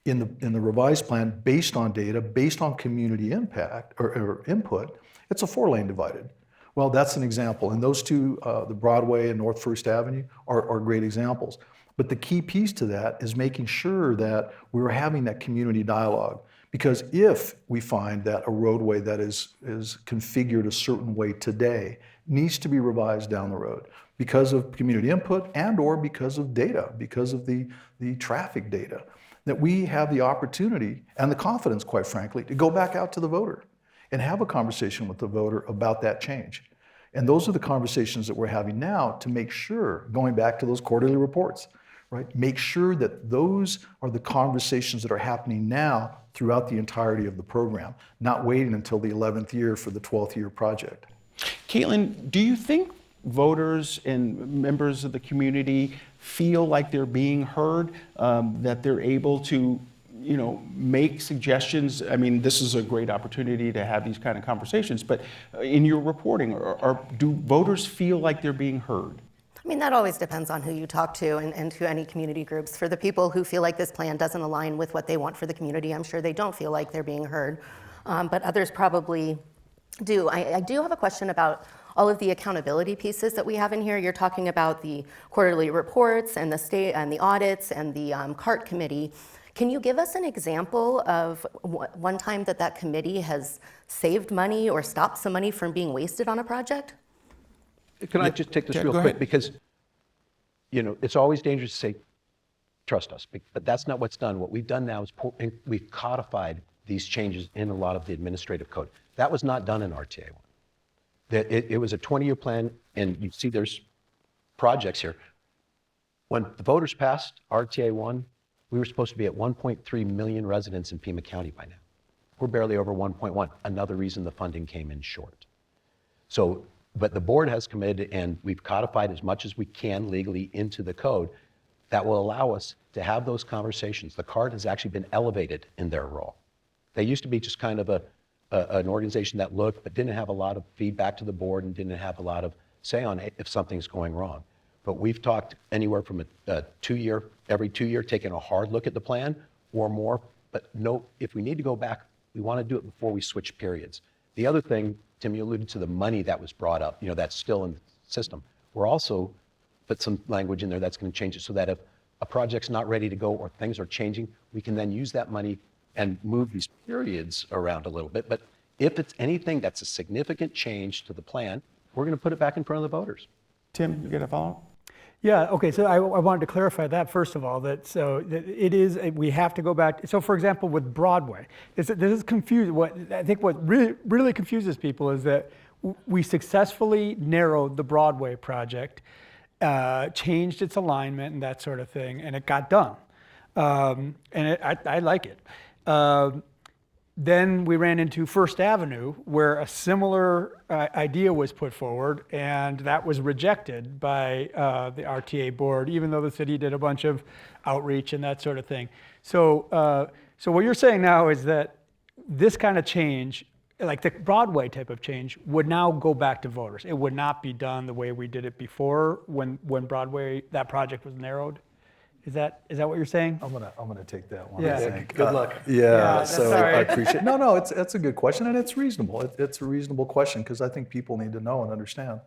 In the revised plan, based on data, based on community impact or input, it's a 4-lane divided. Well, that's an example. And those two, the Broadway and North First Avenue, are great examples. But the key piece to that is making sure that we're having that community dialogue. Because if we find that a roadway that is configured a certain way today needs to be revised down the road because of community input and or because of data, because of the traffic data, that we have the opportunity and the confidence, quite frankly, to go back out to the voter and have a conversation with the voter about that change. And those are the conversations that we're having now to make sure, going back to those quarterly reports, right? Make sure that those are the conversations that are happening now throughout the entirety of the program, not waiting until the 11th year for the 12th year project. Caitlin, do you think voters and members of the community feel like they're being heard, that they're able to make suggestions? I mean, this is a great opportunity to have these kind of conversations, but in your reporting, do voters feel like they're being heard? I mean, that always depends on who you talk to and to any community groups. For the people who feel like this plan doesn't align with what they want for the community, I'm sure they don't feel like they're being heard, but others probably do. I do have a question about all of the accountability pieces that we have in here. You're talking about the quarterly reports and the state and the audits and the CART committee. Can you give us an example of one time that committee has saved money or stopped some money from being wasted on a project? Can I just take this real quick? Because, it's always dangerous to say, trust us, but that's not what's done. What we've done now is we've codified these changes in a lot of the administrative code. That was not done in RTA One. It was a 20-year plan, and you see there's projects here. When the voters passed RTA One, we were supposed to be at 1.3 million residents in Pima County by now. We're barely over 1.1. Another reason the funding came in short. So, but the board has committed, and we've codified as much as we can legally into the code that will allow us to have those conversations. The CART has actually been elevated in their role. They used to be just kind of an organization that looked, but didn't have a lot of feedback to the board and didn't have a lot of say on it if something's going wrong. But we've talked anywhere from every 2 year, taking a hard look at the plan or more. But no, if we need to go back, we want to do it before we switch periods. The other thing, Tim, you alluded to the money that was brought up, that's still in the system. We're also put some language in there that's going to change it so that if a project's not ready to go or things are changing, we can then use that money and move these periods around a little bit. But if it's anything that's a significant change to the plan, we're going to put it back in front of the voters. Tim, you got a follow-up? Yeah, okay, so I wanted to clarify that first of all, that it is, we have to go back. So for example, with Broadway, this is confused. I think what really confuses people is that we successfully narrowed the Broadway project, changed its alignment and that sort of thing, and it got done. I like it. then we ran into First Avenue, where a similar idea was put forward, and that was rejected by the RTA board, even though the city did a bunch of outreach and that sort of thing. So, so what you're saying now is that this kind of change, like the Broadway type of change, would now go back to voters. It would not be done the way we did it before when Broadway, that project was narrowed. Is that what you're saying? I'm gonna take that one. Yeah. I think. Good luck. Yeah. So sorry. I appreciate. No, it's a good question, and it's reasonable. It's a reasonable question because I think people need to know and understand.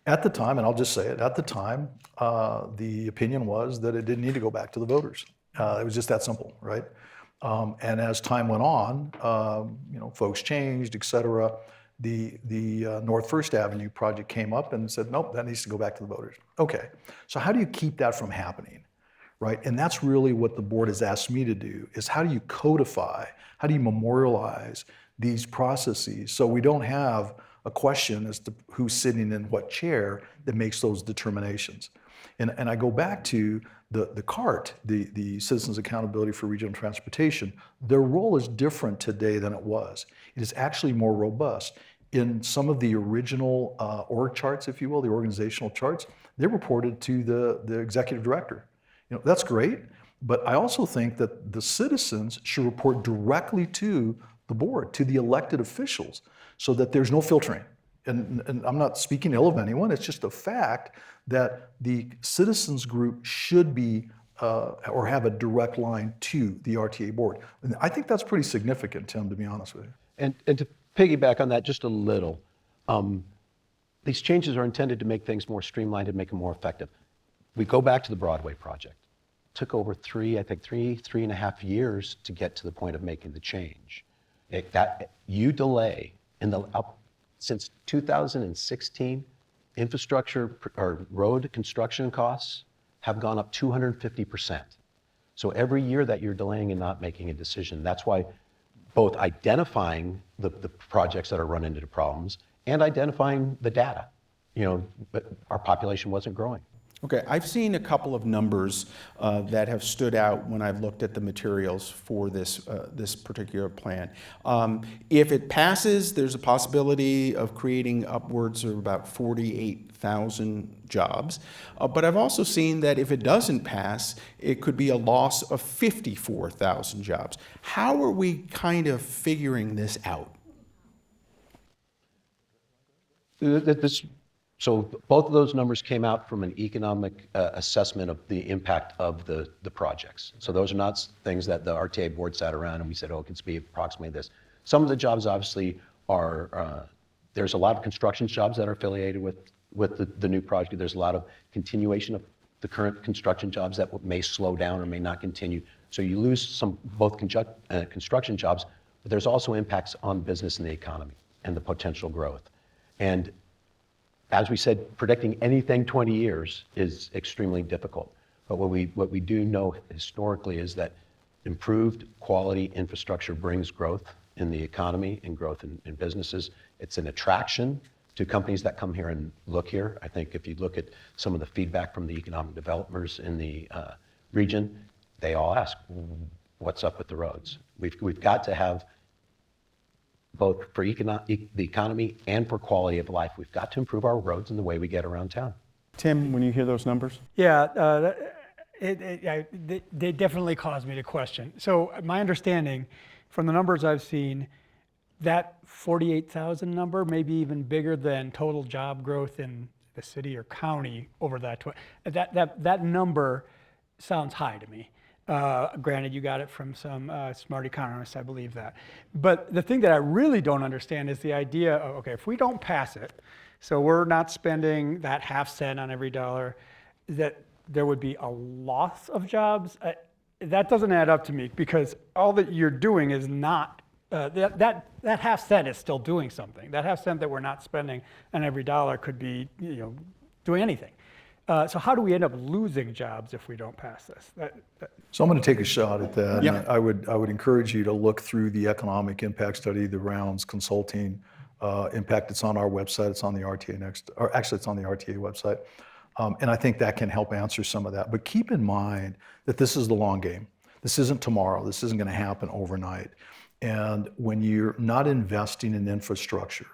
At the time, and I'll just say it, at the time, the opinion was that it didn't need to go back to the voters. It was just that simple, right? And as time went on, folks changed, et cetera. The North First Avenue project came up and said, nope, that needs to go back to the voters. Okay, so how do you keep that from happening, right? And that's really what the board has asked me to do, is how do you codify, how do you memorialize these processes so we don't have a question as to who's sitting in what chair that makes those determinations. And I go back to the CART, the Citizens Accountability for Regional Transportation. Their role is different today than it was. It is actually more robust. In some of the original org charts, if you will, the organizational charts, they reported to the executive director. That's great, but I also think that the citizens should report directly to the board, to the elected officials, so that there's no filtering. And I'm not speaking ill of anyone, it's just a fact that the citizens group should be or have a direct line to the RTA board. And I think that's pretty significant, Tim, to be honest with you. And to piggyback on that just a little, these changes are intended to make things more streamlined and make them more effective. We go back to the Broadway project. It took over three and a half years to get to the point of making the change. You delay since 2016, infrastructure or road construction costs have gone up 250%. So every year that you're delaying and not making a decision, that's why both identifying the projects that are running into problems and identifying the data. But our population wasn't growing. Okay, I've seen a couple of numbers that have stood out when I've looked at the materials for this particular plan. If it passes, there's a possibility of creating upwards of about 48,000 jobs. But I've also seen that if it doesn't pass, it could be a loss of 54,000 jobs. How are we kind of figuring this out? So both of those numbers came out from an economic assessment of the impact of the projects. So those are not things that the RTA board sat around and we said, oh, it could be approximately this. Some of the jobs obviously are, there's a lot of construction jobs that are affiliated with the new project. There's a lot of continuation of the current construction jobs that may slow down or may not continue. So you lose both construction jobs, but there's also impacts on business and the economy and the potential growth. And as we said, predicting anything 20 years is extremely difficult. But what we do know historically is that improved quality infrastructure brings growth in the economy and growth in businesses. It's an attraction to companies that come here and look here. I think if you look at some of the feedback from the economic developers in the region, they all ask, what's up with the roads? We've got to have, both for the economy and for quality of life, we've got to improve our roads and the way we get around town. Tim, when you hear those numbers? Yeah, they definitely caused me to question. So my understanding from the numbers I've seen, that 48,000 number may be even bigger than total job growth in the city or county over that. That number sounds high to me. Granted, you got it from some smart economists, I believe that. But the thing that I really don't understand is the idea of, okay, if we don't pass it, so we're not spending that half cent on every dollar, that there would be a loss of jobs. That doesn't add up to me, because all that you're doing is not, that half cent is still doing something. That half cent that we're not spending on every dollar could be, doing anything. So how do we end up losing jobs if we don't pass this? So I'm going to take a shot at that. Yeah. I would encourage you to look through the economic impact study, the Rounds Consulting impact. It's on our website. It's on the RTA Next, or actually it's on the RTA website. And I think that can help answer some of that. But keep in mind that this is the long game. This isn't tomorrow. This isn't going to happen overnight. And when you're not investing in infrastructure,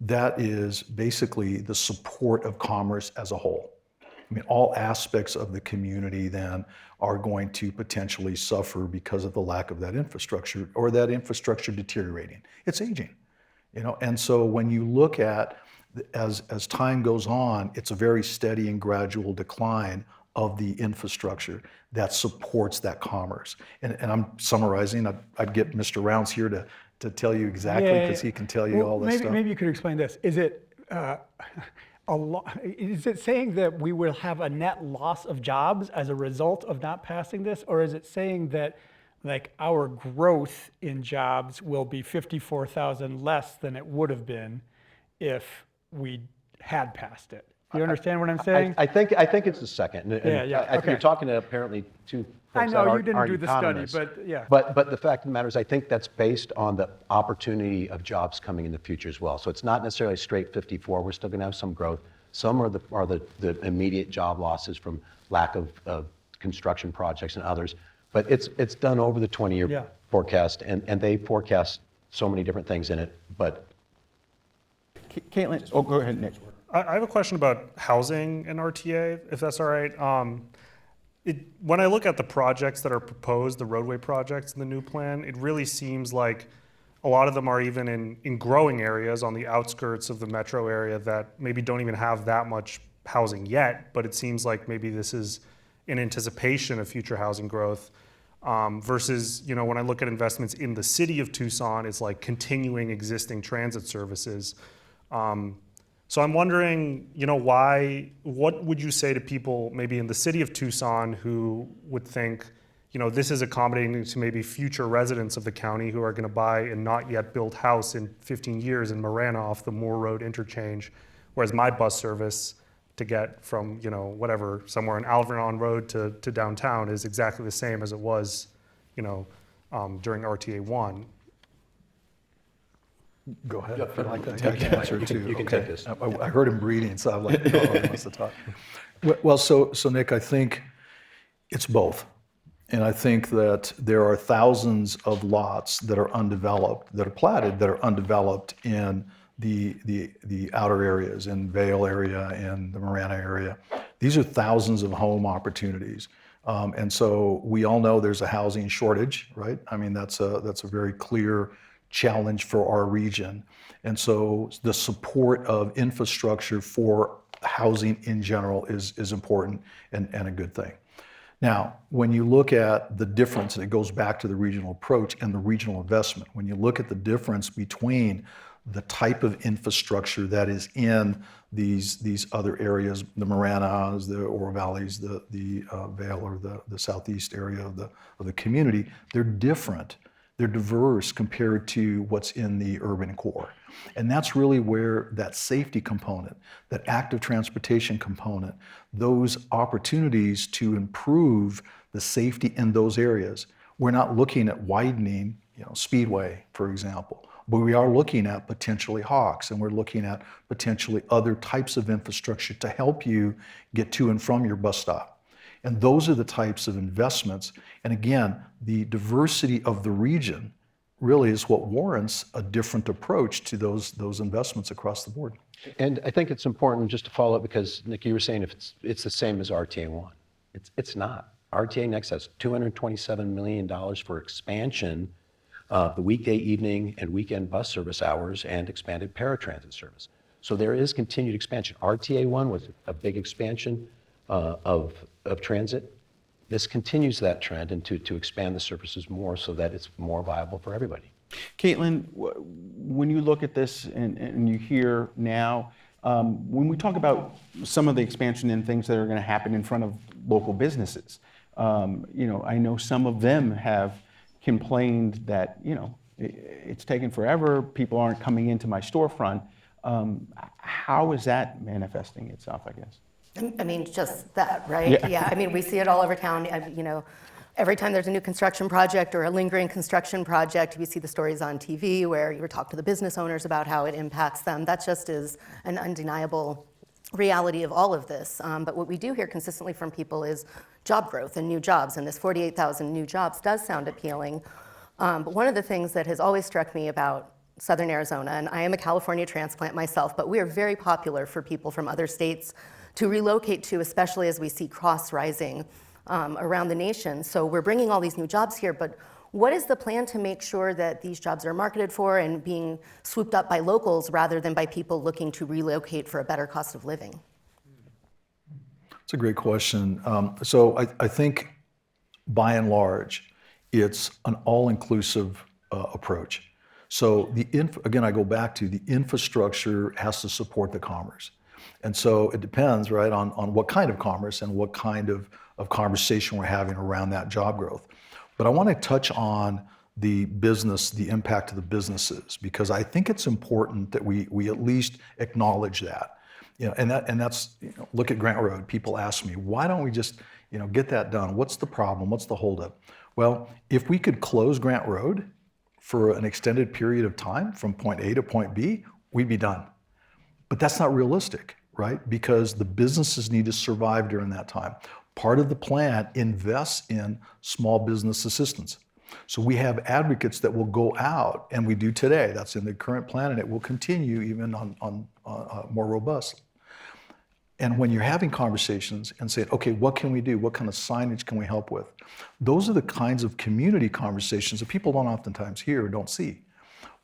that is basically the support of commerce as a whole. I mean, all aspects of the community then are going to potentially suffer because of the lack of that infrastructure or that infrastructure deteriorating. It's aging, you know, and so when you look at, as time goes on, it's a very steady and gradual decline of the infrastructure that supports that commerce. And I'm summarizing, I'd get Mr. Rounds here to tell you exactly, because he can tell you all this stuff. Maybe you could explain this. Is it is it saying that we will have a net loss of jobs as a result of not passing this, or is it saying that like our growth in jobs will be 54,000 less than it would have been if we had passed it? Do you understand what I'm saying? I think it's the second. And I think you're talking to apparently two folks that aren't economists. But yeah. But the fact of the matter is, I think that's based on the opportunity of jobs coming in the future as well. So it's not necessarily straight 54. We're still going to have some growth. Some are the immediate job losses from lack of construction projects and others. But it's done over the 20-year forecast, and they forecast so many different things in it. But Caitlin, go ahead, Nick. I have a question about housing in RTA, if that's all right. When I look at the projects that are proposed, the roadway projects in the new plan, it really seems like a lot of them are even in growing areas on the outskirts of the metro area that maybe don't even have that much housing yet, but it seems like maybe this is in anticipation of future housing growth. Versus, you know, when I look at investments in the city of Tucson, it's like continuing existing transit services. So I'm wondering, you know, what would you say to people maybe in the city of Tucson who would think, you know, this is accommodating to maybe future residents of the county who are going to buy a not yet built house in 15 years in Marana off the Moore Road interchange, whereas my bus service to get from, you know, whatever, somewhere in Alveron Road to downtown is exactly the same as it was, you know, during RTA One. Go ahead. Yeah, I'd like to take take answer too. You can take this. I heard him breathing, so I'm like, oh, he wants to talk. Well, so Nick, I think it's both. And I think that there are thousands of lots that are undeveloped, that are platted, that are undeveloped in the outer areas, in Vale area and the Marana area. These are thousands of home opportunities. And so we all know there's a housing shortage, right? I mean, that's a very clear challenge for our region. And so the support of infrastructure for housing in general is important and a good thing. Now, when you look at the difference, and it goes back to the regional approach and the regional investment, when you look at the difference between the type of infrastructure that is in these other areas, the Maranas, the Oro Valleys, the Vale or the southeast area of the community, they're different. They're diverse compared to what's in the urban core. And that's really where that safety component, that active transportation component, those opportunities to improve the safety in those areas. We're not looking at widening, you know, Speedway, for example, but we are looking at potentially Hawks, and we're looking at potentially other types of infrastructure to help you get to and from your bus stop. And those are the types of investments. And again, the diversity of the region really is what warrants a different approach to those investments across the board. And I think it's important just to follow up, because Nick, you were saying if it's the same as RTA One. It's not. RTA Next has $227 million for expansion of the weekday, evening, and weekend bus service hours and expanded paratransit service. So there is continued expansion. RTA One was a big expansion of transit. This continues that trend and to expand the services more so that it's more viable for everybody. Caitlin, when you look at this and you hear now, when we talk about some of the expansion and things that are going to happen in front of local businesses, you know, I know some of them have complained that, you know, it's taken forever, people aren't coming into my storefront. How is that manifesting itself, I guess? I mean, just that, right? Yeah. I mean, we see it all over town. You know, every time there's a new construction project or a lingering construction project, we see the stories on TV where you talk to the business owners about how it impacts them. That just is an undeniable reality of all of this. But what we do hear consistently from people is job growth and new jobs. And this 48,000 new jobs does sound appealing. But one of the things that has always struck me about Southern Arizona, and I am a California transplant myself, but we are very popular for people from other states to relocate to, especially as we see costs rising around the nation. So we're bringing all these new jobs here, but what is the plan to make sure that these jobs are marketed for and being swooped up by locals rather than by people looking to relocate for a better cost of living? It's a great question. So I think by and large, it's an all-inclusive approach. So again, I go back to the infrastructure has to support the commerce. And so it depends, right, on what kind of commerce and what kind of conversation we're having around that job growth. But I want to touch on the business, the impact to the businesses, because I think it's important that we at least acknowledge that. You know, and that's, you know, look at Grant Road. People ask me, why don't we just, you know, get that done? What's the problem? What's the holdup? Well, if we could close Grant Road for an extended period of time from point A to point B, we'd be done. But that's not realistic, right? Because the businesses need to survive during that time. Part of the plan invests in small business assistance. So we have advocates that will go out, and we do today. That's in the current plan, and it will continue even on more robust. And when you're having conversations and saying, okay, what can we do? What kind of signage can we help with? Those are the kinds of community conversations that people don't oftentimes hear or don't see.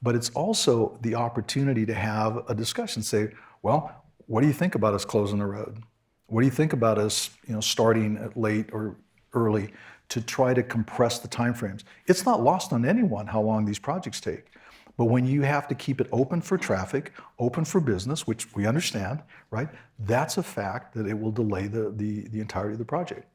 But it's also the opportunity to have a discussion, say, well, what do you think about us closing the road? What do you think about us, you know, starting at late or early to try to compress the timeframes? It's not lost on anyone how long these projects take. But when you have to keep it open for traffic, open for business, which we understand, right? That's a fact that it will delay the entirety of the project.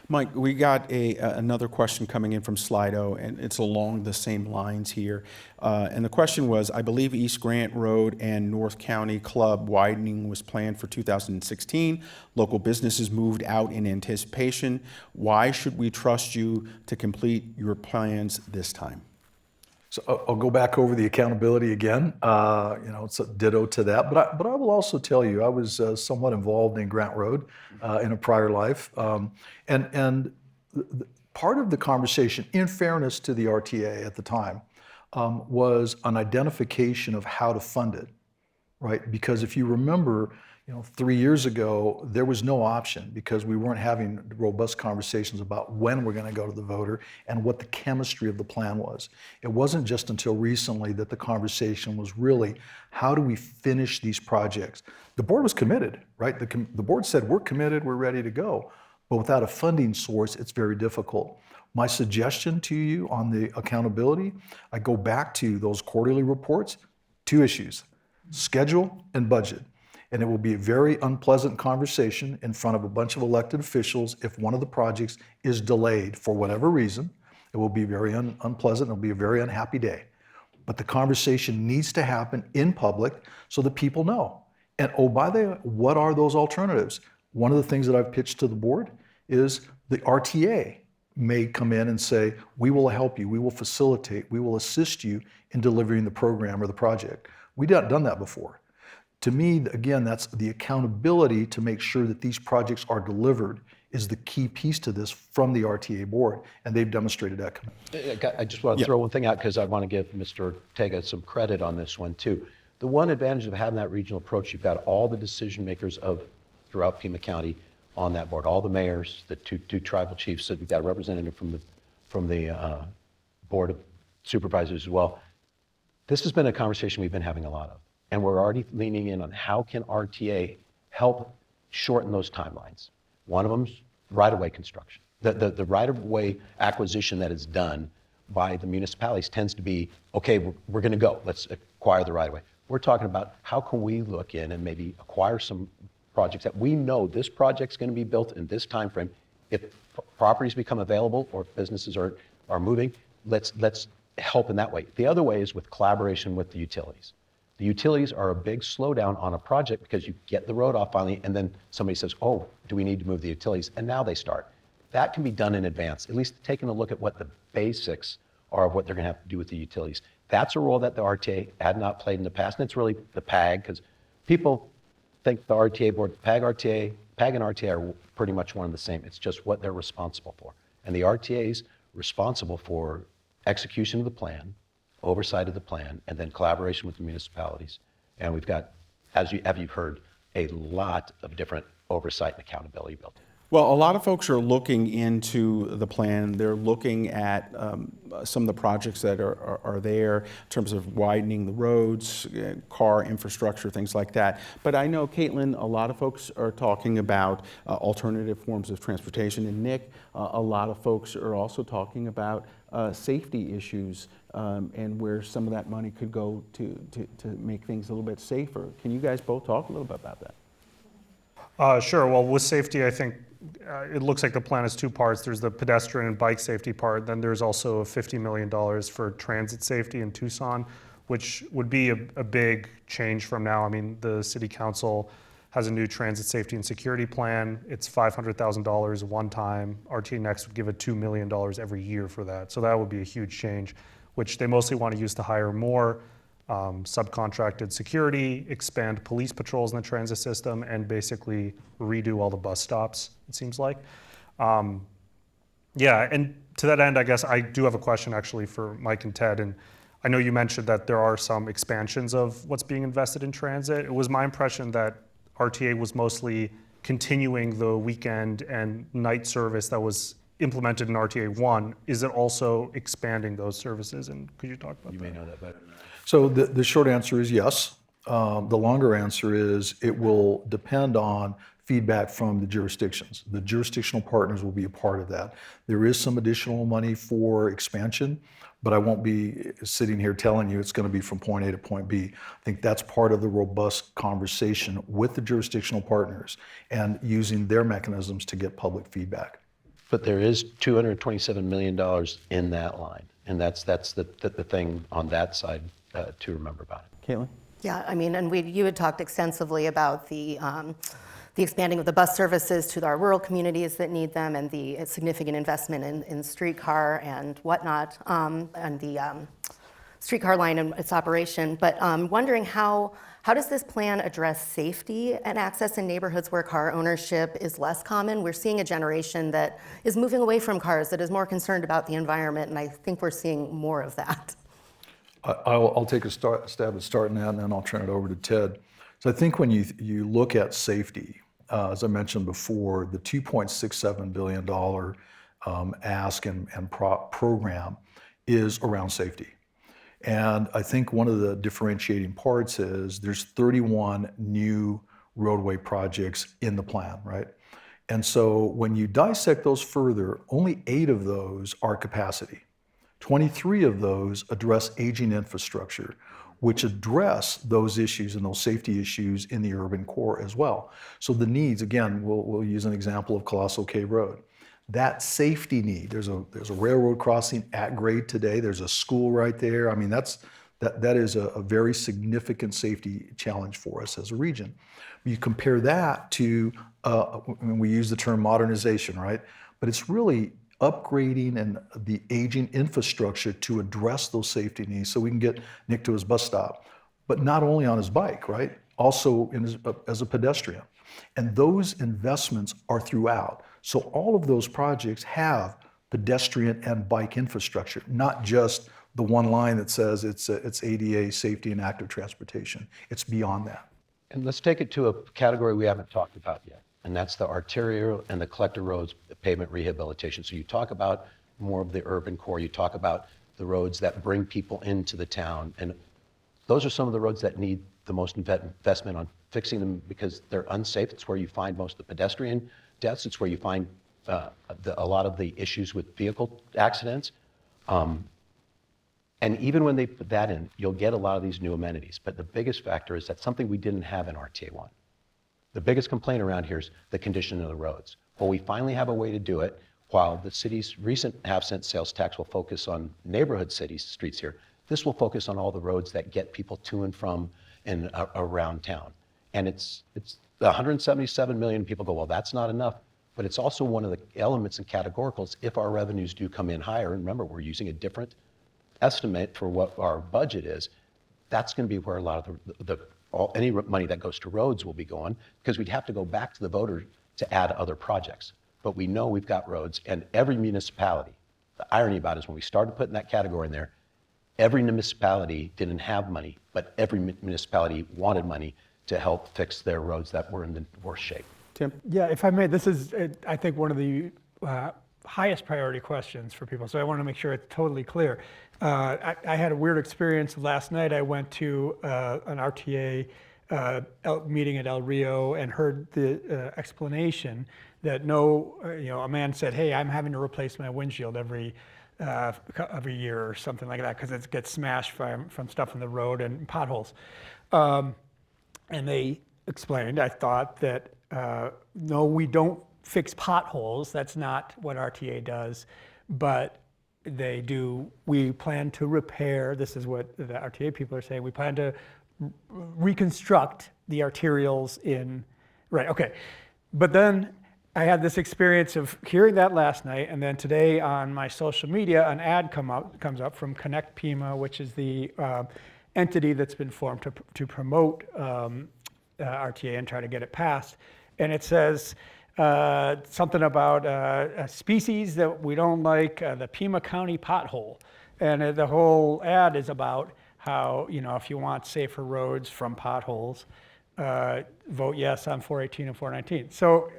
Mike, we got another question coming in from Slido, and it's along the same lines here. And the question was, I believe East Grant Road and North County Club widening was planned for 2016. Local businesses moved out in anticipation. Why should we trust you to complete your plans this time? So I'll go back over the accountability again. You know, it's a ditto to that. But I will also tell you, I was somewhat involved in Grant Road in a prior life. And part of the conversation, in fairness to the RTA at the time, was an identification of how to fund it, right? Because if you remember, you know, 3 years ago, there was no option because we weren't having robust conversations about when we're going to go to the voter and what the chemistry of the plan was. It wasn't just until recently that the conversation was really, how do we finish these projects? The board was committed, right? The board said, we're committed, we're ready to go. But without a funding source, it's very difficult. My suggestion to you on the accountability, I go back to those quarterly reports, 2 issues, schedule and budget. And it will be a very unpleasant conversation in front of a bunch of elected officials if one of the projects is delayed for whatever reason. It will be very unpleasant. It'll be a very unhappy day. But the conversation needs to happen in public so that people know. And oh, by the way, what are those alternatives? One of the things that I've pitched to the board is the RTA may come in and say, we will help you, we will facilitate, we will assist you in delivering the program or the project. We've not done that before. To me, again, that's the accountability to make sure that these projects are delivered is the key piece to this from the RTA board, and they've demonstrated that. I just want to throw one thing out because I want to give Mr. Ortega some credit on this one too. The one advantage of having that regional approach, you've got all the decision makers throughout Pima County on that board, all the mayors, the two tribal chiefs, so we've got a representative from the board of supervisors as well. This has been a conversation we've been having a lot of. And we're already leaning in on how can RTA help shorten those timelines. One of them's right-of-way construction. The right-of-way acquisition that is done by the municipalities tends to be, okay, we're going to go. Let's acquire the right-of-way. We're talking about how can we look in and maybe acquire some projects that we know this project's going to be built in this time frame. If properties become available or if businesses are moving, let's help in that way. The other way is with collaboration with the utilities. The utilities are a big slowdown on a project because you get the road off finally, and then somebody says, oh, do we need to move the utilities? And now they start. That can be done in advance, at least taking a look at what the basics are of what they're going to have to do with the utilities. That's a role that the RTA had not played in the past, and it's really the PAG, because people think the RTA board, PAG and RTA are pretty much one and the same. It's just what they're responsible for. And the RTA is responsible for execution of the plan, oversight of the plan, and then collaboration with the municipalities. And we've got, as you've heard, a lot of different oversight and accountability built in. Well, a lot of folks are looking into the plan. They're looking at some of the projects that are there in terms of widening the roads, car infrastructure, things like that. But I know, Caitlin, a lot of folks are talking about alternative forms of transportation. And Nick, a lot of folks are also talking about safety issues and where some of that money could go to make things a little bit safer. Can you guys both talk a little bit about that? Sure. Well, with safety, I think it looks like the plan is two parts. There's the pedestrian and bike safety part. Then there's also $50 million for transit safety in Tucson, which would be a big change from now. I mean, the city council has a new transit safety and security plan. It's $500,000 one time. RTA Next would give it $2 million every year for that. So that would be a huge change, which they mostly want to use to hire more subcontracted security, expand police patrols in the transit system, and basically redo all the bus stops, it seems like. Yeah, and to that end, I guess I do have a question actually for Mike and Ted. And I know you mentioned that there are some expansions of what's being invested in transit. It was my impression that RTA was mostly continuing the weekend and night service that was implemented in RTA One. Is it also expanding those services? And could you talk about that? You may know that better than I. So the short answer is yes. The longer answer is it will depend on feedback from the jurisdictions. The jurisdictional partners will be a part of that. There is some additional money for expansion, but I won't be sitting here telling you it's going to be from point A to point B. I think that's part of the robust conversation with the jurisdictional partners and using their mechanisms to get public feedback. But there is $227 million in that line, and that's the thing on that side to remember about it. Caitlin? Yeah, I mean, and you had talked extensively about the expanding of the bus services to our rural communities that need them, and the significant investment in streetcar and whatnot, and the streetcar line and its operation. But wondering how does this plan address safety and access in neighborhoods where car ownership is less common? We're seeing a generation that is moving away from cars, that is more concerned about the environment, and I think we're seeing more of that. I'll take a stab at starting that, and then I'll turn it over to Ted. So I think when you look at safety, as I mentioned before, the $2.67 billion ask and program is around safety. And I think one of the differentiating parts is there's 31 new roadway projects in the plan, right? And so when you dissect those further, only 8 of those are capacity. 23 of those address aging infrastructure, which address those issues and those safety issues in the urban core as well. So the needs, again, we'll use an example of Colossal Cave Road. That safety need, there's a railroad crossing at grade today, there's a school right there. I mean, that is a very significant safety challenge for us as a region. You compare that to, we use the term modernization, right? But it's really upgrading and the aging infrastructure to address those safety needs so we can get Nick to his bus stop, but not only on his bike, right? Also as a pedestrian. And those investments are throughout. So all of those projects have pedestrian and bike infrastructure, not just the one line that says it's ADA, safety and active transportation. It's beyond that. And let's take it to a category we haven't talked about yet, and that's the arterial and the collector roads pavement rehabilitation. So you talk about more of the urban core, you talk about the roads that bring people into the town, and those are some of the roads that need the most investment on fixing them because they're unsafe. It's where you find most of the pedestrian deaths. It's where you find a lot of the issues with vehicle accidents. And even when they put that in, you'll get a lot of these new amenities. But the biggest factor is that something we didn't have in RTA One. The biggest complaint around here is the condition of the roads. Well, we finally have a way to do it. While the city's recent half-cent sales tax will focus on neighborhood streets here, this will focus on all the roads that get people to and from and around town. And it's 177 million people go, well, that's not enough. But it's also one of the elements and categoricals if our revenues do come in higher. And remember, we're using a different estimate for what our budget is. That's going to be where a lot of any money that goes to roads will be going, because we'd have to go back to the voter to add other projects. But we know we've got roads, and every municipality The irony about it is when we started putting that category in there, every municipality didn't have money, but every municipality wanted money to help fix their roads that were in the worst shape. Tim? Yeah, if I may, this is, I think, one of the highest priority questions for people, so I want to make sure it's totally clear. I had a weird experience last night. I went to an RTA meeting at El Rio and heard the explanation that a man said, hey, I'm having to replace my windshield every year or something like that because it gets smashed from stuff in the road and potholes. And they explained, I thought, that no, we don't fix potholes. That's not what RTA does, but they do. We plan to repair, this is what the RTA people are saying, we plan to reconstruct the arterials in, right, okay. But then I had this experience of hearing that last night, and then today on my social media, an ad comes up from Connect Pima, which is the entity that's been formed to promote RTA and try to get it passed. And it says something about a species that we don't like, the Pima County pothole. And the whole ad is about how, if you want safer roads from potholes, vote yes on 418 and 419. So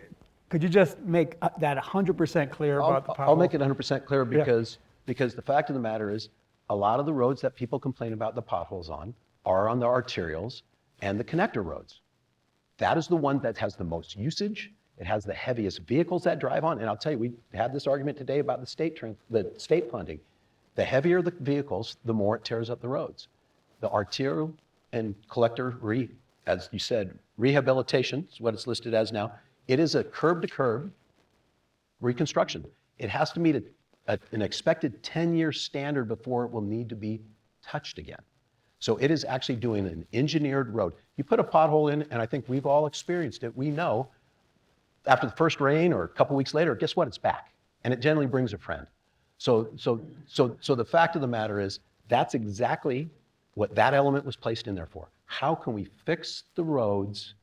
could you just make that 100% clear about the potholes? I'll make it 100% clear because the fact of the matter is a lot of the roads that people complain about the potholes on are on the arterials and the connector roads. That is the one that has the most usage. It has the heaviest vehicles that drive on. And I'll tell you, we had this argument today about the state funding. The heavier the vehicles, the more it tears up the roads. The arterial and collector, as you said, rehabilitation is what it's listed as now. It is a curb-to-curb reconstruction. It has to meet an expected 10-year standard before it will need to be touched again. So it is actually doing an engineered road. You put a pothole in, and I think we've all experienced it. We know after the first rain or a couple weeks later, guess what? It's back, and it generally brings a friend. So the fact of the matter is that's exactly what that element was placed in there for. How can we fix the roads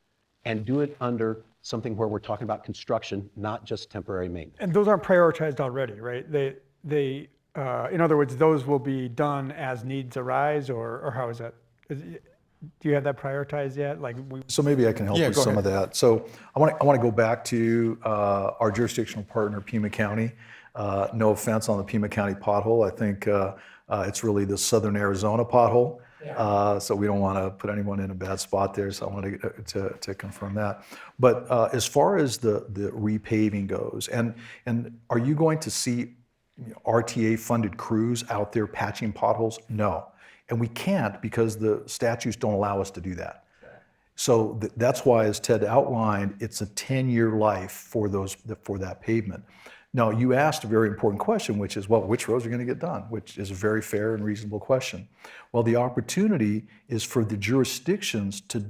and do it under something where we're talking about construction, not just temporary maintenance? And those aren't prioritized already, right? In other words, those will be done as needs arise, or how is that? Do you have that prioritized yet? So maybe I can help with some of that. So I want to go back to our jurisdictional partner, Pima County. No offense on the Pima County pothole. I think it's really the Southern Arizona pothole. Yeah. So we don't want to put anyone in a bad spot there. So I want to confirm that. But as far as the repaving goes, and are you going to see RTA funded crews out there patching potholes? No. And we can't because the statutes don't allow us to do that. So that's why, as Ted outlined, it's a 10-year life for that pavement. Now, you asked a very important question, which is, well, which roads are going to get done, which is a very fair and reasonable question. Well, the opportunity is for the jurisdictions to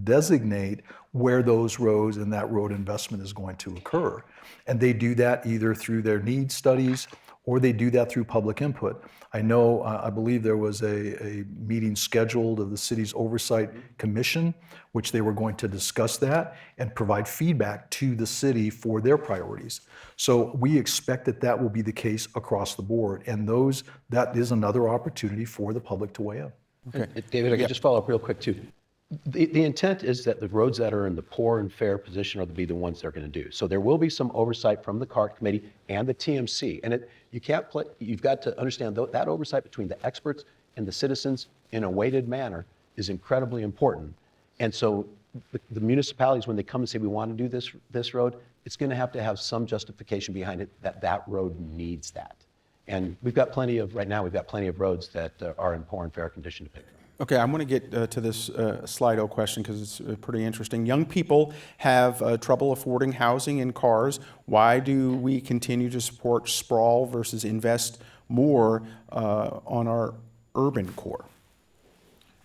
designate where those roads and that road investment is going to occur. And they do that either through their needs studies or they do that through public input. I know, I believe there was a meeting scheduled of the city's oversight commission, which they were going to discuss that and provide feedback to the city for their priorities. So we expect that will be the case across the board. And that is another opportunity for the public to weigh in. Okay. David, I can just follow up real quick too. The intent is that the roads that are in the poor and fair position are to be the ones they're going to do. So there will be some oversight from the CART committee and the TMC. And you've got to understand that oversight between the experts and the citizens in a weighted manner is incredibly important. And so the municipalities, when they come and say we want to do this road, it's going to have some justification behind it that road needs that. And right now we've got plenty of roads that are in poor and fair condition to pay for. Okay, I'm going to get to this Slido question because it's pretty interesting. Young people have trouble affording housing and cars. Why do we continue to support sprawl versus invest more on our urban core?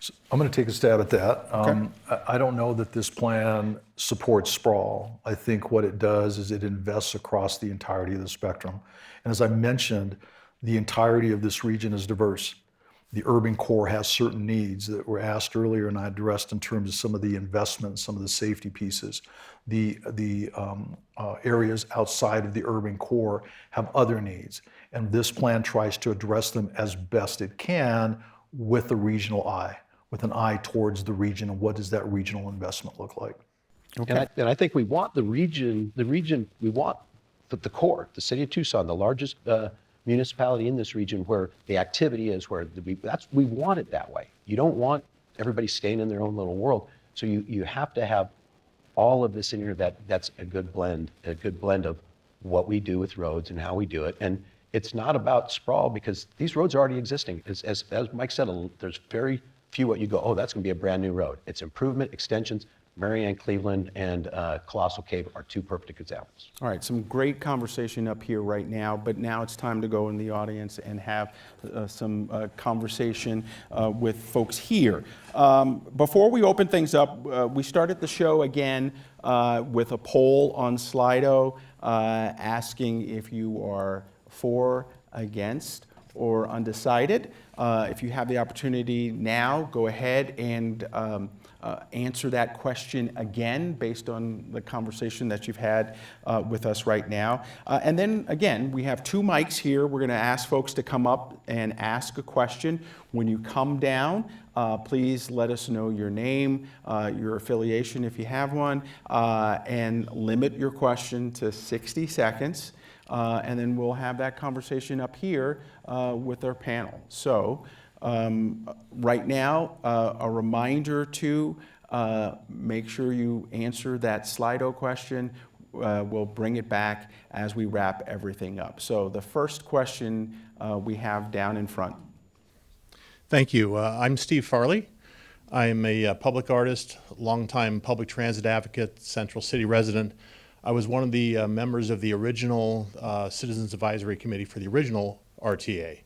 So I'm going to take a stab at that. Okay. I don't know that this plan supports sprawl. I think what it does is it invests across the entirety of the spectrum. And as I mentioned, the entirety of this region is diverse. the urban core has certain needs that were asked earlier and I addressed in terms of some of the investments, some of the safety pieces. The areas outside of the urban core have other needs. And this plan tries to address them as best it can with a regional eye, with an eye towards the region and what does that regional investment look like. Okay. And I think we want the region, we want the core, the city of Tucson, the largest municipality in this region where the activity is, where we want it that way. You don't want everybody staying in their own little world. So you have to have all of this in here that's a good blend of what we do with roads and how we do it. And it's not about sprawl because these roads are already existing. As Mike said, there's very few what you go, oh, that's gonna be a brand new road. It's improvement, extensions. Marianne, Cleveland, and Colossal Cave are two perfect examples. All right, some great conversation up here right now, but now it's time to go in the audience and have some conversation with folks here. Before we open things up, we started the show again with a poll on Slido asking if you are for, against, or undecided. If you have the opportunity now, go ahead and answer that question again based on the conversation that you've had with us right now. And then again, we have two mics here. We're going to ask folks to come up and ask a question. When you come down, please let us know your name, your affiliation if you have one, and limit your question to 60 seconds. And then we'll have that conversation up here with our panel. So right now, a reminder to make sure you answer that Slido question. We'll bring it back as we wrap everything up. So the first question we have down in front. Thank you. I'm Steve Farley. I'm a public artist, longtime public transit advocate, Central City resident. I was one of the members of the original Citizens Advisory Committee for the original RTA.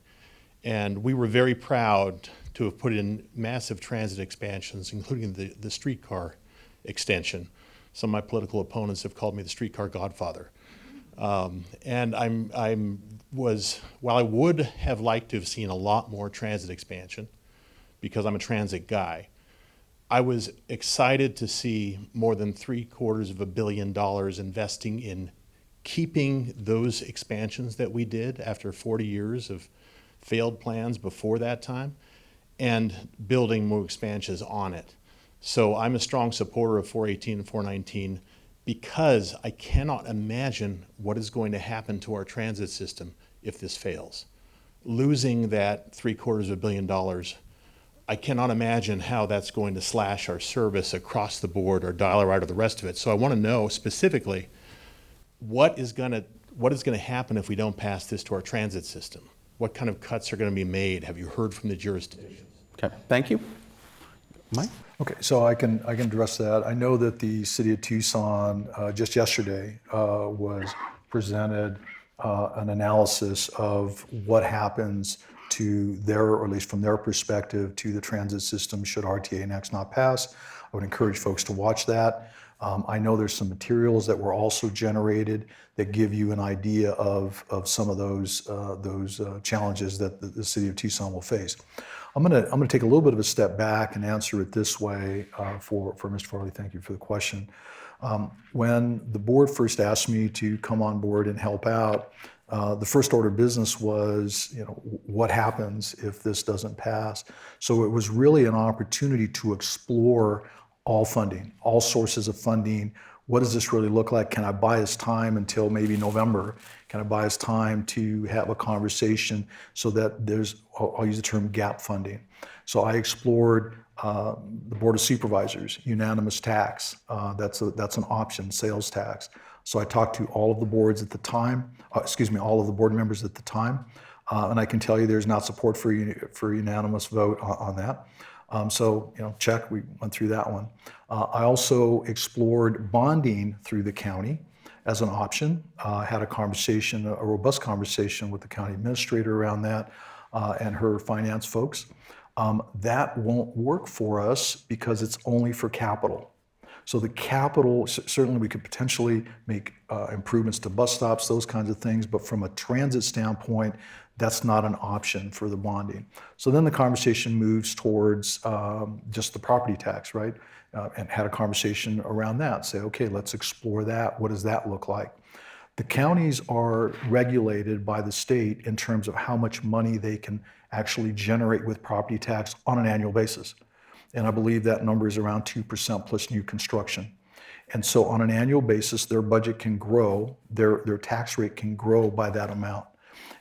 And we were very proud to have put in massive transit expansions, including the streetcar extension. Some of my political opponents have called me the streetcar godfather. And while I would have liked to have seen a lot more transit expansion, because I'm a transit guy, I was excited to see more than $750 million investing in keeping those expansions that we did after 40 years of failed plans before that time and building more expansions on it. So I'm a strong supporter of 418 and 419 because I cannot imagine what is going to happen to our transit system if this fails. Losing that $750 million, I cannot imagine how that's going to slash our service across the board, or dial-a-ride, or the rest of it. So I want to know specifically what is going to happen if we don't pass this to our transit system. What kind of cuts are going to be made? Have you heard from the jurisdictions? Okay, thank you. Mike? Okay, so I can address that. I know that the city of Tucson just yesterday was presented an analysis of what happens to their, or at least from their perspective, to the transit system should RTA Next not pass. I would encourage folks to watch that. I know there's some materials that were also generated that give you an idea of some of those challenges that the city of Tucson will face. I'm gonna take a little bit of a step back and answer it this way for Mr. Farley. Thank you for the question. When the board first asked me to come on board and help out, the first order of business was, what happens if this doesn't pass? So it was really an opportunity to explore all funding, all sources of funding. What does this really look like? Can I buy us time until maybe November? Can I buy us time to have a conversation so that there's, I'll use the term gap funding. So I explored the Board of Supervisors, unanimous tax. That's an option, sales tax. So I talked to all of the boards at the time, all of the board members at the time. And I can tell you there's not support for unanimous vote on that. So, check, we went through that one. I also explored bonding through the county as an option. Had a robust conversation with the county administrator around that and her finance folks. That won't work for us because it's only for capital. So the capital, certainly we could potentially make improvements to bus stops, those kinds of things, but from a transit standpoint, that's not an option for the bonding. So then the conversation moves towards just the property tax, right? And had a conversation around that. Say, okay, let's explore that. What does that look like? The counties are regulated by the state in terms of how much money they can actually generate with property tax on an annual basis. And I believe that number is around 2% plus new construction. And so on an annual basis, their budget can grow, their tax rate can grow by that amount.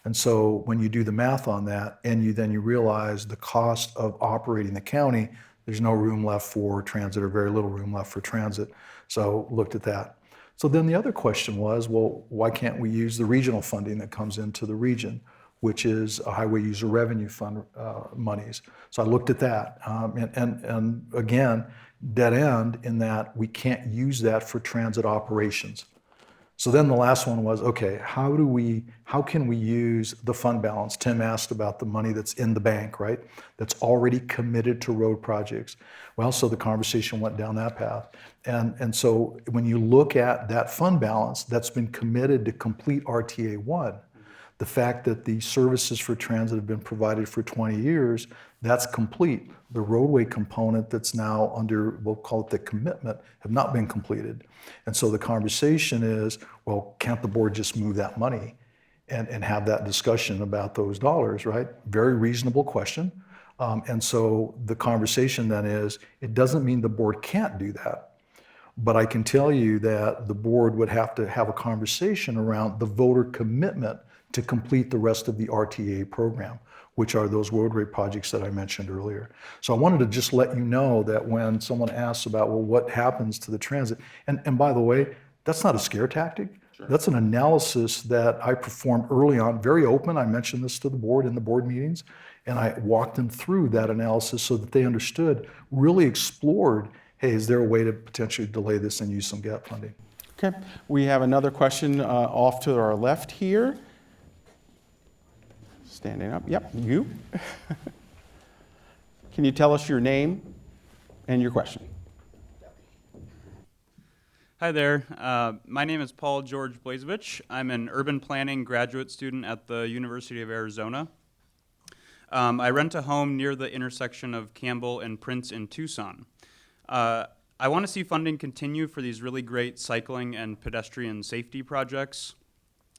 And so when you do the math on that and you realize the cost of operating the county, there's no room left for transit or very little room left for transit. So looked at that. So then the other question was, well, why can't we use the regional funding that comes into the region, which is a highway user revenue fund monies. So I looked at that, and again, dead end in that we can't use that for transit operations. So then the last one was, okay, how can we use the fund balance? Tim asked about the money that's in the bank, right? That's already committed to road projects. Well, so the conversation went down that path. And so when you look at that fund balance that's been committed to complete RTA One, the fact that the services for transit have been provided for 20 years, that's complete. The roadway component that's now under, we'll call it the commitment, have not been completed. And so the conversation is, well, can't the board just move that money and have that discussion about those dollars, right? Very reasonable question. And so the conversation then is, it doesn't mean the board can't do that. But I can tell you that the board would have to have a conversation around the voter commitment to complete the rest of the RTA program, which are those roadway projects that I mentioned earlier. So I wanted to just let you know that when someone asks about, well, what happens to the transit? And by the way, that's not a scare tactic. Sure. That's an analysis that I performed early on, very open. I mentioned this to the board in the board meetings, and I walked them through that analysis so that they understood, really explored, hey, is there a way to potentially delay this and use some gap funding? Okay, we have another question off to our left here. Standing up, yep, you. Can you tell us your name and your question? Hi there, my name is Paul George Blazevich. I'm an urban planning graduate student at the University of Arizona. I rent a home near the intersection of Campbell and Prince in Tucson. I want to see funding continue for these really great cycling and pedestrian safety projects,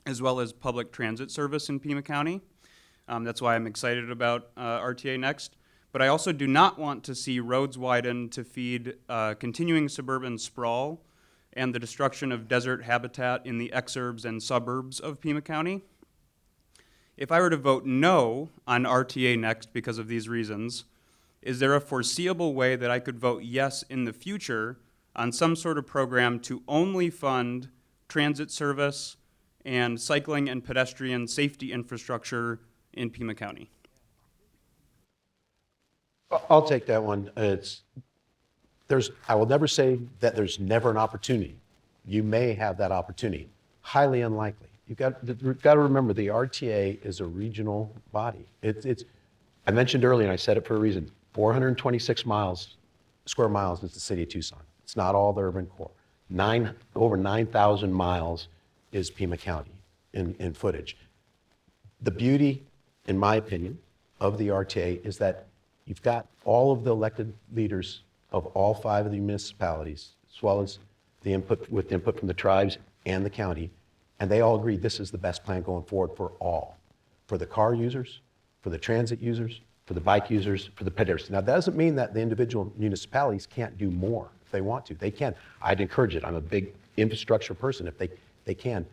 as well as public transit service in Pima County. That's why I'm excited about RTA Next. But I also do not want to see roads widen to feed continuing suburban sprawl and the destruction of desert habitat in the exurbs and suburbs of Pima County. If I were to vote no on RTA Next because of these reasons, is there a foreseeable way that I could vote yes in the future on some sort of program to only fund transit service and cycling and pedestrian safety infrastructure in Pima County? I'll take that one. I will never say that there's never an opportunity. You may have that opportunity. Highly unlikely. You've got to remember the RTA is a regional body. I mentioned earlier, and I said it for a reason, 426 square miles is the city of Tucson. It's not all the urban core. Over 9,000 miles is Pima County in footage. The beauty, in my opinion, of the RTA is that you've got all of the elected leaders of all 5 of the municipalities, as well as the input from the tribes and the county, and they all agree this is the best plan going forward for all, for the car users, for the transit users, for the bike users, for the pedestrians. Now, that doesn't mean that the individual municipalities can't do more if they want to. They can. I'd encourage it. I'm a big infrastructure person if they can.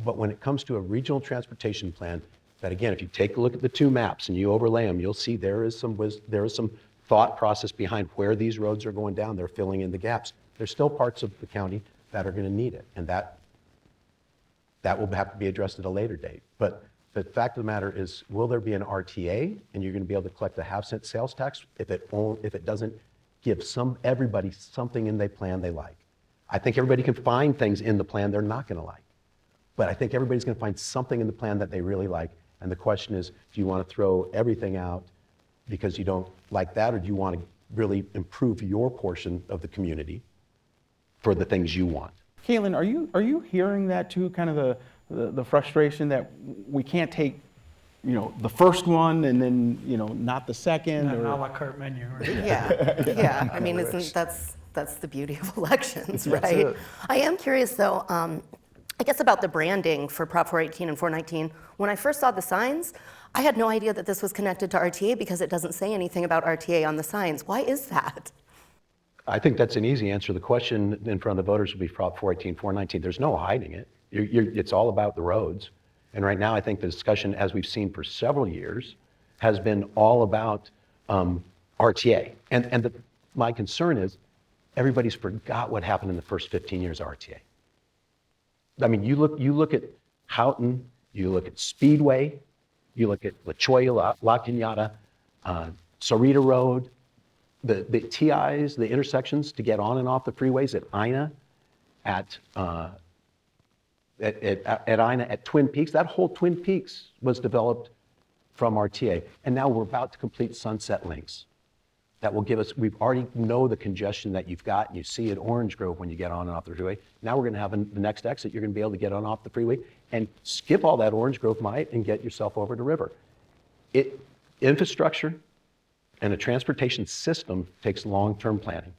But when it comes to a regional transportation plan, that again, if you take a look at the 2 maps and you overlay them, you'll see there is some thought process behind where these roads are going down. They're filling in the gaps. There's still parts of the county that are going to need it, and that will have to be addressed at a later date. But the fact of the matter is, will there be an RTA, and you're going to be able to collect a half-cent sales tax if it doesn't give everybody something in the plan they like? I think everybody can find things in the plan they're not going to like, but I think everybody's going to find something in the plan that they really like. And the question is, do you want to throw everything out because you don't like that, or do you want to really improve your portion of the community for the things you want? Caitlin, are you hearing that too, kind of the frustration that we can't take the first one and then, not the second? Not an or? a la carte menu. Right? Yeah. I mean, that's the beauty of elections, right? That's it. I am curious though, I guess about the branding for Prop 418 and 419. When I first saw the signs, I had no idea that this was connected to RTA because it doesn't say anything about RTA on the signs. Why is that? I think that's an easy answer. The question in front of the voters will be Prop 418, 419. There's no hiding it. It's all about the roads. And right now, I think the discussion, as we've seen for several years, has been all about RTA. And my concern is everybody's forgot what happened in the first 15 years of RTA. I mean, you look at Houghton, you look at Speedway, you look at La Cholla, La Cañada, Sarita Road, the TIs, the intersections to get on and off the freeways at Ina, at Ina, at Twin Peaks. That whole Twin Peaks was developed from RTA. And now we're about to complete Sunset Links. That will give us, we already know the congestion that you've got, and you see at Orange Grove when you get on and off the freeway. Now we're gonna have the next exit, you're gonna be able to get on and off the freeway and skip all that Orange Grove and get yourself over to River. Infrastructure and a transportation system takes long-term planning.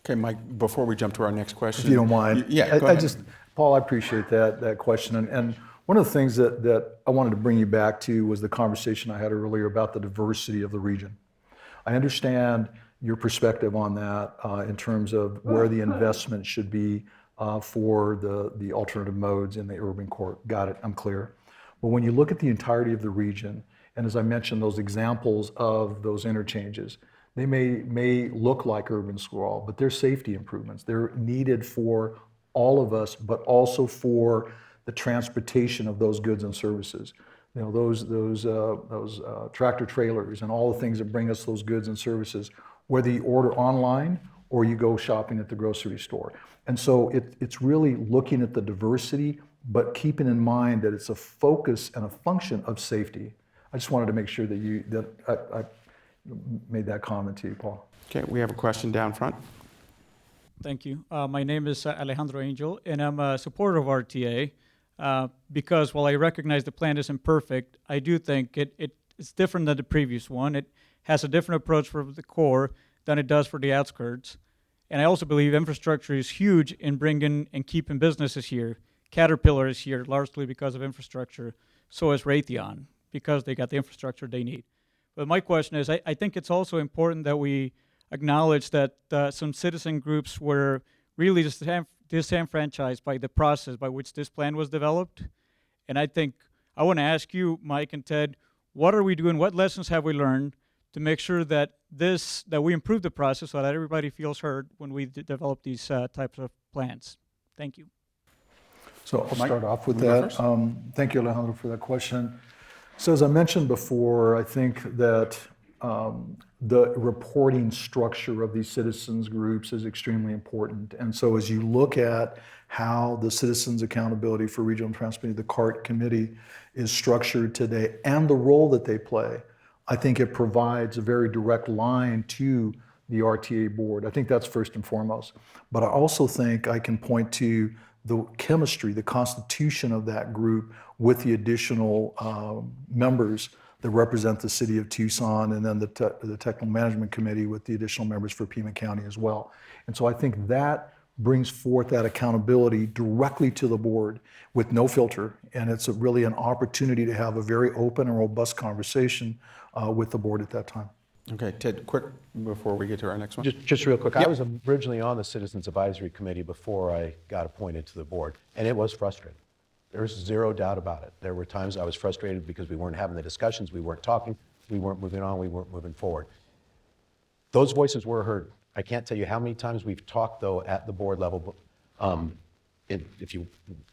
Okay, Mike, before we jump to our next question. If you don't mind. Yeah, go ahead. Paul, I appreciate that question. And one of the things that I wanted to bring you back to was the conversation I had earlier about the diversity of the region. I understand your perspective on that in terms of where the investment should be for the alternative modes in the urban core. Got it, I'm clear. But when you look at the entirety of the region, and as I mentioned, those examples of those interchanges, they may look like urban sprawl, but they're safety improvements. They're needed for all of us, but also for the transportation of those goods and services. Those tractor trailers and all the things that bring us those goods and services, whether you order online or you go shopping at the grocery store. And so it's really looking at the diversity, but keeping in mind that it's a focus and a function of safety. I just wanted to make sure that I made that comment to you, Paul. Okay, we have a question down front. Thank you. My name is Alejandro Angel, and I'm a supporter of RTA. Because while I recognize the plan isn't perfect, I do think it's different than the previous one. It has a different approach for the core than it does for the outskirts. And I also believe infrastructure is huge in bringing and keeping businesses here. Caterpillar is here largely because of infrastructure. So is Raytheon because they got the infrastructure they need. But my question is, I think it's also important that we acknowledge that some citizen groups were really disenfranchised by the process by which this plan was developed. And I think I want to ask you, Mike and Ted, what are we doing? What lessons have we learned to make sure that we improve the process so that everybody feels heard when we develop these types of plans? Thank you. So I'll start off with that. Thank you, Alejandro, for that question. So as I mentioned before, I think that the reporting structure of these citizens groups is extremely important. And so as you look at how the Citizens Accountability for Regional Transportation, the CART committee, is structured today and the role that they play, I think it provides a very direct line to the RTA board. I think that's first and foremost. But I also think I can point to the chemistry, the constitution of that group with the additional members that represent the city of Tucson, and then the technical management committee with the additional members for Pima County as well. And so I think that brings forth that accountability directly to the board with no filter. And it's really an opportunity to have a very open and robust conversation with the board at that time. Okay, Ted, quick before we get to our next one. Just real quick, Yep. I was originally on the Citizens Advisory Committee before I got appointed to the board, and it was frustrating. There's zero doubt about it. There were times I was frustrated because we weren't having the discussions, we weren't talking, we weren't moving on, we weren't moving forward. Those voices were heard. I can't tell you how many times we've talked, though, at the board level. If you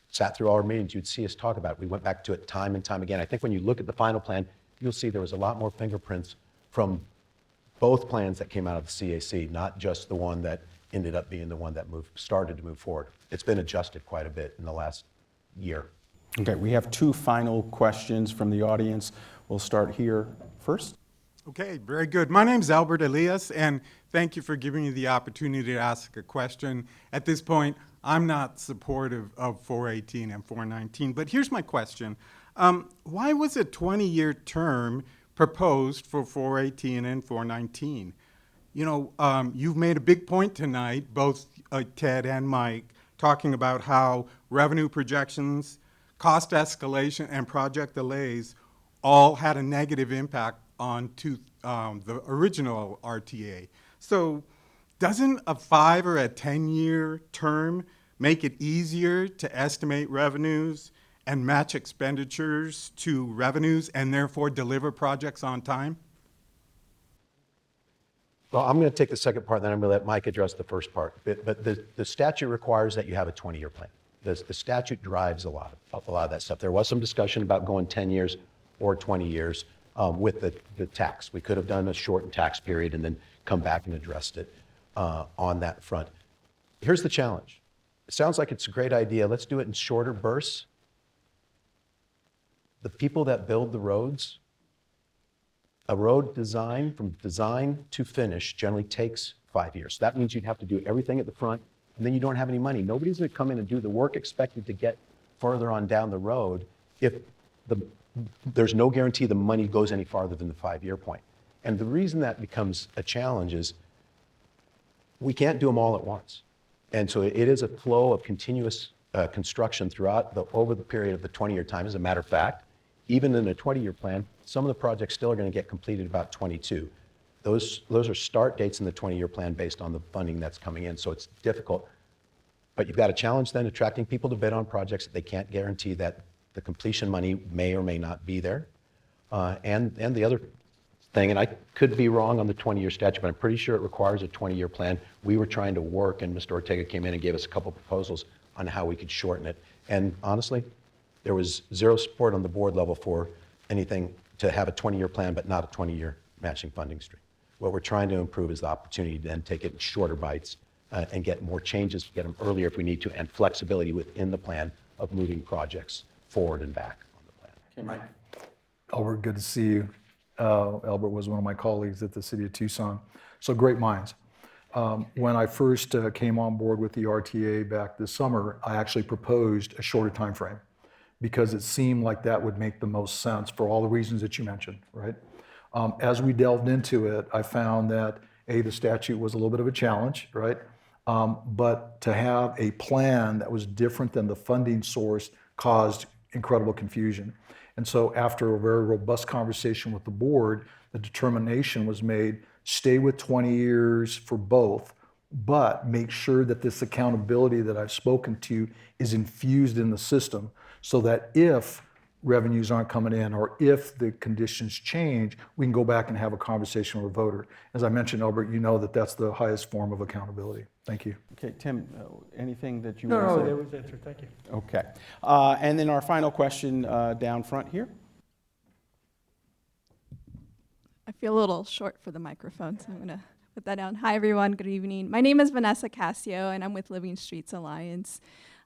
sat through our meetings, you'd see us talk about it. We went back to it time and time again. I think when you look at the final plan, you'll see there was a lot more fingerprints from both plans that came out of the CAC, not just the one that ended up being the one that started to move forward. It's been adjusted quite a bit in the last year. Okay, we have two final questions from the audience. We'll start here first. Okay, very good. My name is Albert Elias, and thank you for giving me the opportunity to ask a question. At this point, I'm not supportive of 418 and 419, but here's my question. Why was a 20-year term proposed for 418 and 419? You know, you've made a big point tonight, both Ted and Mike, talking about how revenue projections, cost escalation, and project delays all had a negative impact on the original RTA. So doesn't a 5 or a 10-year term make it easier to estimate revenues and match expenditures to revenues and therefore deliver projects on time? Well, I'm going to take the second part, then I'm going to let Mike address the first part. But the statute requires that you have a 20-year plan. The statute drives a lot of that stuff. There was some discussion about going 10 years or 20 years with the tax. We could have done a shortened tax period and then come back and addressed it on that front. Here's the challenge. It sounds like it's a great idea. Let's do it in shorter bursts. The people that build the roads, a road design, from design to finish, generally takes 5 years. So that means you'd have to do everything at the front, and then you don't have any money. Nobody's going to come in and do the work expected to get further on down the road if there's no guarantee the money goes any farther than the 5-year point. And the reason that becomes a challenge is we can't do them all at once. And so it is a flow of continuous construction throughout over the period of the 20-year time. As a matter of fact, even in a 20-year plan, some of the projects still are going to get completed about 22. Those are start dates in the 20-year plan based on the funding that's coming in, so it's difficult. But you've got a challenge then attracting people to bid on projects that they can't guarantee that the completion money may or may not be there. And the other thing, and I could be wrong on the 20-year statute, but I'm pretty sure it requires a 20-year plan. We were trying to work, and Mr. Ortega came in and gave us a couple proposals on how we could shorten it. And honestly, there was zero support on the board level for anything to have a 20-year plan, but not a 20-year matching funding stream. What we're trying to improve is the opportunity to then take it in shorter bites and get more changes, get them earlier if we need to, and flexibility within the plan of moving projects forward and back on the plan. Okay, Mike. Albert, good to see you. Albert was one of my colleagues at the City of Tucson. So great minds. When I first came on board with the RTA back this summer, I actually proposed a shorter time frame because it seemed like that would make the most sense for all the reasons that you mentioned, right? As we delved into it, I found that the statute was a little bit of a challenge, right? But to have a plan that was different than the funding source caused incredible confusion. And so after a very robust conversation with the board, the determination was made, stay with 20 years for both, but make sure that this accountability that I've spoken to is infused in the system so that if revenues aren't coming in or if the conditions change, we can go back and have a conversation with a voter. As I mentioned, Albert, you know that that's the highest form of accountability. Thank you. Okay, Tim, anything that you No, want to say? that was answered. Thank you. Okay. And then our final question down front here. I feel a little short for the microphone, so I'm going to put that down. Hi, everyone. Good evening. My name is Vanessa Casio, and I'm with Living Streets Alliance.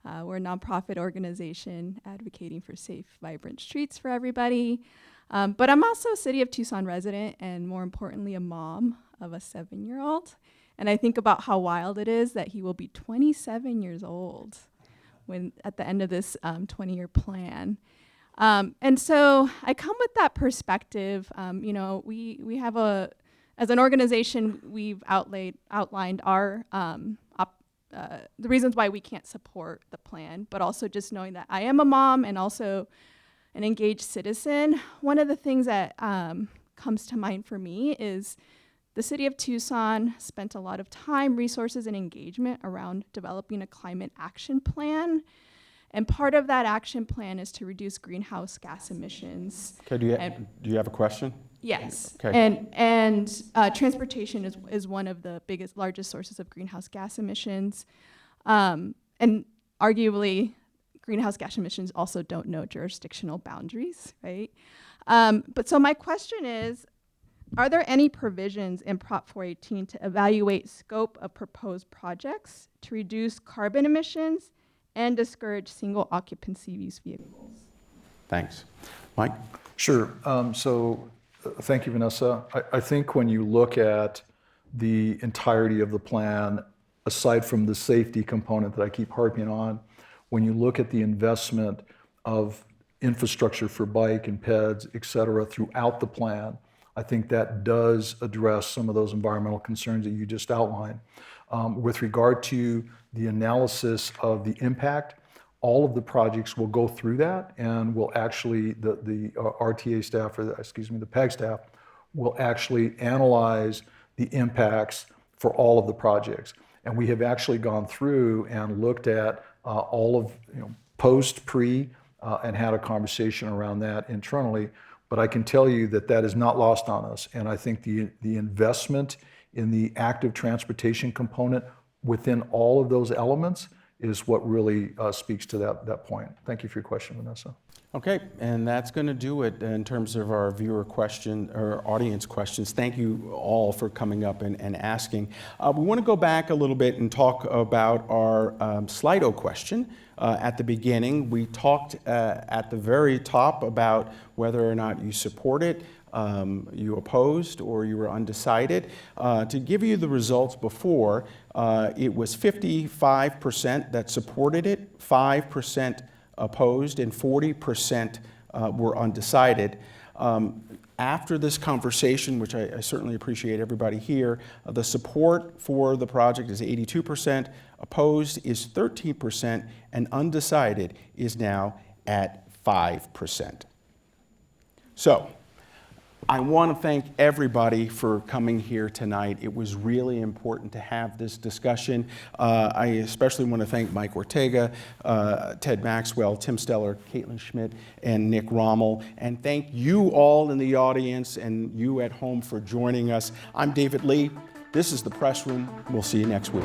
We're a nonprofit organization advocating for safe, vibrant streets for everybody. But I'm also a City of Tucson resident, and more importantly, a mom of a 7-year-old. And I think about how wild it is that he will be 27 years old when at the end of this 20-year plan. And so I come with that perspective. You know, we have as an organization, we've outlined our the reasons why we can't support the plan, but also just knowing that I am a mom and also an engaged citizen. One of the things that comes to mind for me is the City of Tucson spent a lot of time, resources, and engagement around developing a climate action plan. And part of that action plan is to reduce greenhouse gas emissions. Okay, do you have a question? Yes. Okay. And transportation is one of the largest sources of greenhouse gas emissions. And arguably, greenhouse gas emissions also don't know jurisdictional boundaries, right? But so my question is, are there any provisions in Prop 418 to evaluate scope of proposed projects to reduce carbon emissions and discourage single occupancy use vehicles? Thanks. Mike? Sure. Thank you, Vanessa. I think when you look at the entirety of the plan, aside from the safety component that I keep harping on, when you look at the investment of infrastructure for bike and peds, et cetera, throughout the plan, I think that does address some of those environmental concerns that you just outlined. With regard to the analysis of the impact, all of the projects will go through that, and will actually, the RTA staff, or the PAG staff, will actually analyze the impacts for all of the projects. And we have actually gone through and looked at all of, post, pre, and had a conversation around that internally. But I can tell you that that is not lost on us. And I think the investment in the active transportation component within all of those elements is what really speaks to that point. Thank you for your question, Vanessa. Okay, and that's going to do it in terms of our viewer question or audience questions. Thank you all for coming up and asking. We want to go back a little bit and talk about our Slido question. At the beginning, we talked at the very top about whether or not you support it, you opposed, or you were undecided. To give you the results before, it was 55% that supported it, 5% opposed, and 40% were undecided. After this conversation, which I certainly appreciate everybody here, the support for the project is 82%, opposed is 13%, and undecided is now at 5%. So, I want to thank everybody for coming here tonight. It was really important to have this discussion. I especially want to thank Mike Ortega, Ted Maxwell, Tim Steller, Caitlin Schmidt, and Nick Rommel. And thank you all in the audience and you at home for joining us. I'm David Lee. This is The Press Room. We'll see you next week.